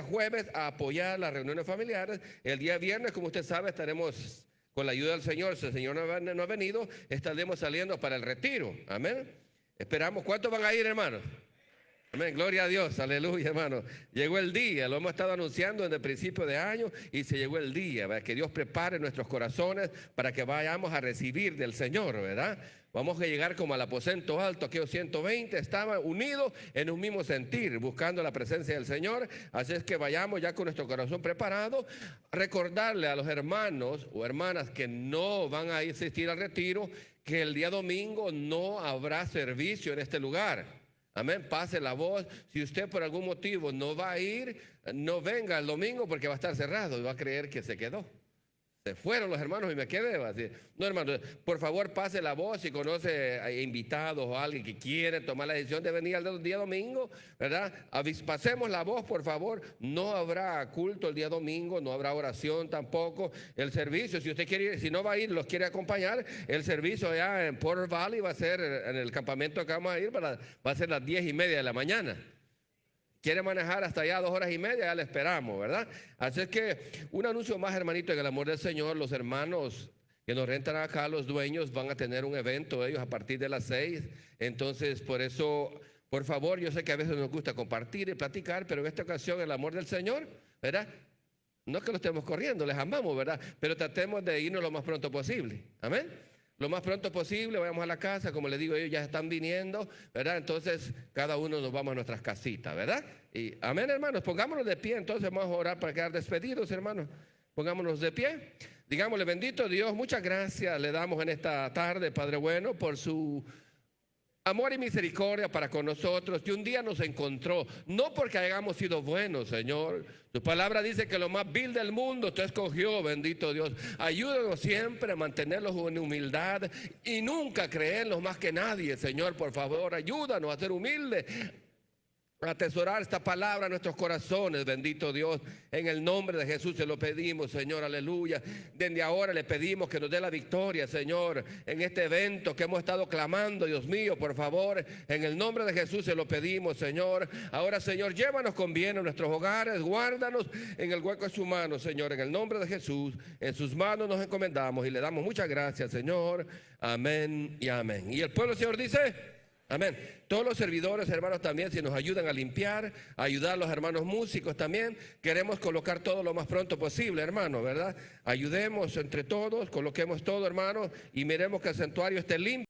jueves a apoyar las reuniones familiares. El día viernes, como usted sabe, estaremos con la ayuda del Señor. Si el Señor no ha venido, estaremos saliendo para el retiro, amén. Esperamos. ¿Cuántos van a ir, hermanos? Amén, gloria a Dios, aleluya, hermano. Llegó el día, lo hemos estado anunciando desde el principio de año y se llegó el día, ¿verdad? Que Dios prepare nuestros corazones para que vayamos a recibir del Señor, ¿verdad? Vamos a llegar como al aposento alto. Aquellos 120 estaban unidos en un mismo sentir, buscando la presencia del Señor. Así es que vayamos ya con nuestro corazón preparado. Recordarle a los hermanos o hermanas que no van a asistir al retiro que el día domingo no habrá servicio en este lugar. Amén, pase la voz. Si usted por algún motivo no va a ir, no venga el domingo porque va a estar cerrado y va a creer que se quedó. Se fueron los hermanos y me quedé. Así. No, hermano, por favor pase la voz si conoce a invitados o alguien que quiere tomar la decisión de venir el día domingo, ¿verdad? Pasemos la voz, por favor. No habrá culto el día domingo, no habrá oración tampoco. El servicio, si usted quiere ir, si no va a ir, los quiere acompañar, el servicio allá en Porter Valley va a ser en el campamento que vamos a ir, va a ser las 10:30 de la mañana. Quiere manejar hasta allá 2 horas y media, ya le esperamos, ¿verdad? Así es que un anuncio más, hermanito, en el amor del Señor. Los hermanos que nos rentan acá, los dueños, van a tener un evento ellos a partir de las 6. Entonces, por eso, por favor, yo sé que a veces nos gusta compartir y platicar, pero en esta ocasión el amor del Señor, ¿verdad? No es que lo estemos corriendo, les amamos, ¿verdad? Pero tratemos de irnos lo más pronto posible. Amén. Lo más pronto posible, vayamos a la casa, como les digo, ellos ya están viniendo, ¿verdad? Entonces, cada uno nos vamos a nuestras casitas, ¿verdad? Y amén, hermanos, pongámonos de pie, entonces vamos a orar para quedar despedidos, hermanos. Pongámonos de pie. Digámosle, bendito Dios, muchas gracias le damos en esta tarde, Padre bueno, por su amor y misericordia para con nosotros, que un día nos encontró, no porque hayamos sido buenos, Señor. Tu palabra dice que lo más vil del mundo te escogió, bendito Dios. Ayúdanos siempre a mantenerlos en humildad y nunca creerlos más que nadie, Señor. Por favor, ayúdanos a ser humildes, a atesorar esta palabra en nuestros corazones, bendito Dios. En el nombre de Jesús se lo pedimos, Señor, aleluya. Desde ahora le pedimos que nos dé la victoria, Señor, en este evento que hemos estado clamando, Dios mío, por favor. En el nombre de Jesús se lo pedimos, Señor. Ahora, Señor, llévanos con bien a nuestros hogares, guárdanos en el hueco de su mano, Señor. En el nombre de Jesús, en sus manos nos encomendamos y le damos muchas gracias, Señor. Amén y amén. Y el pueblo, Señor, dice... Amén. Todos los servidores, hermanos, también, si nos ayudan a limpiar, a ayudar a los hermanos músicos también, queremos colocar todo lo más pronto posible, hermanos, ¿verdad? Ayudemos entre todos, coloquemos todo, hermanos, y miremos que el santuario esté limpio.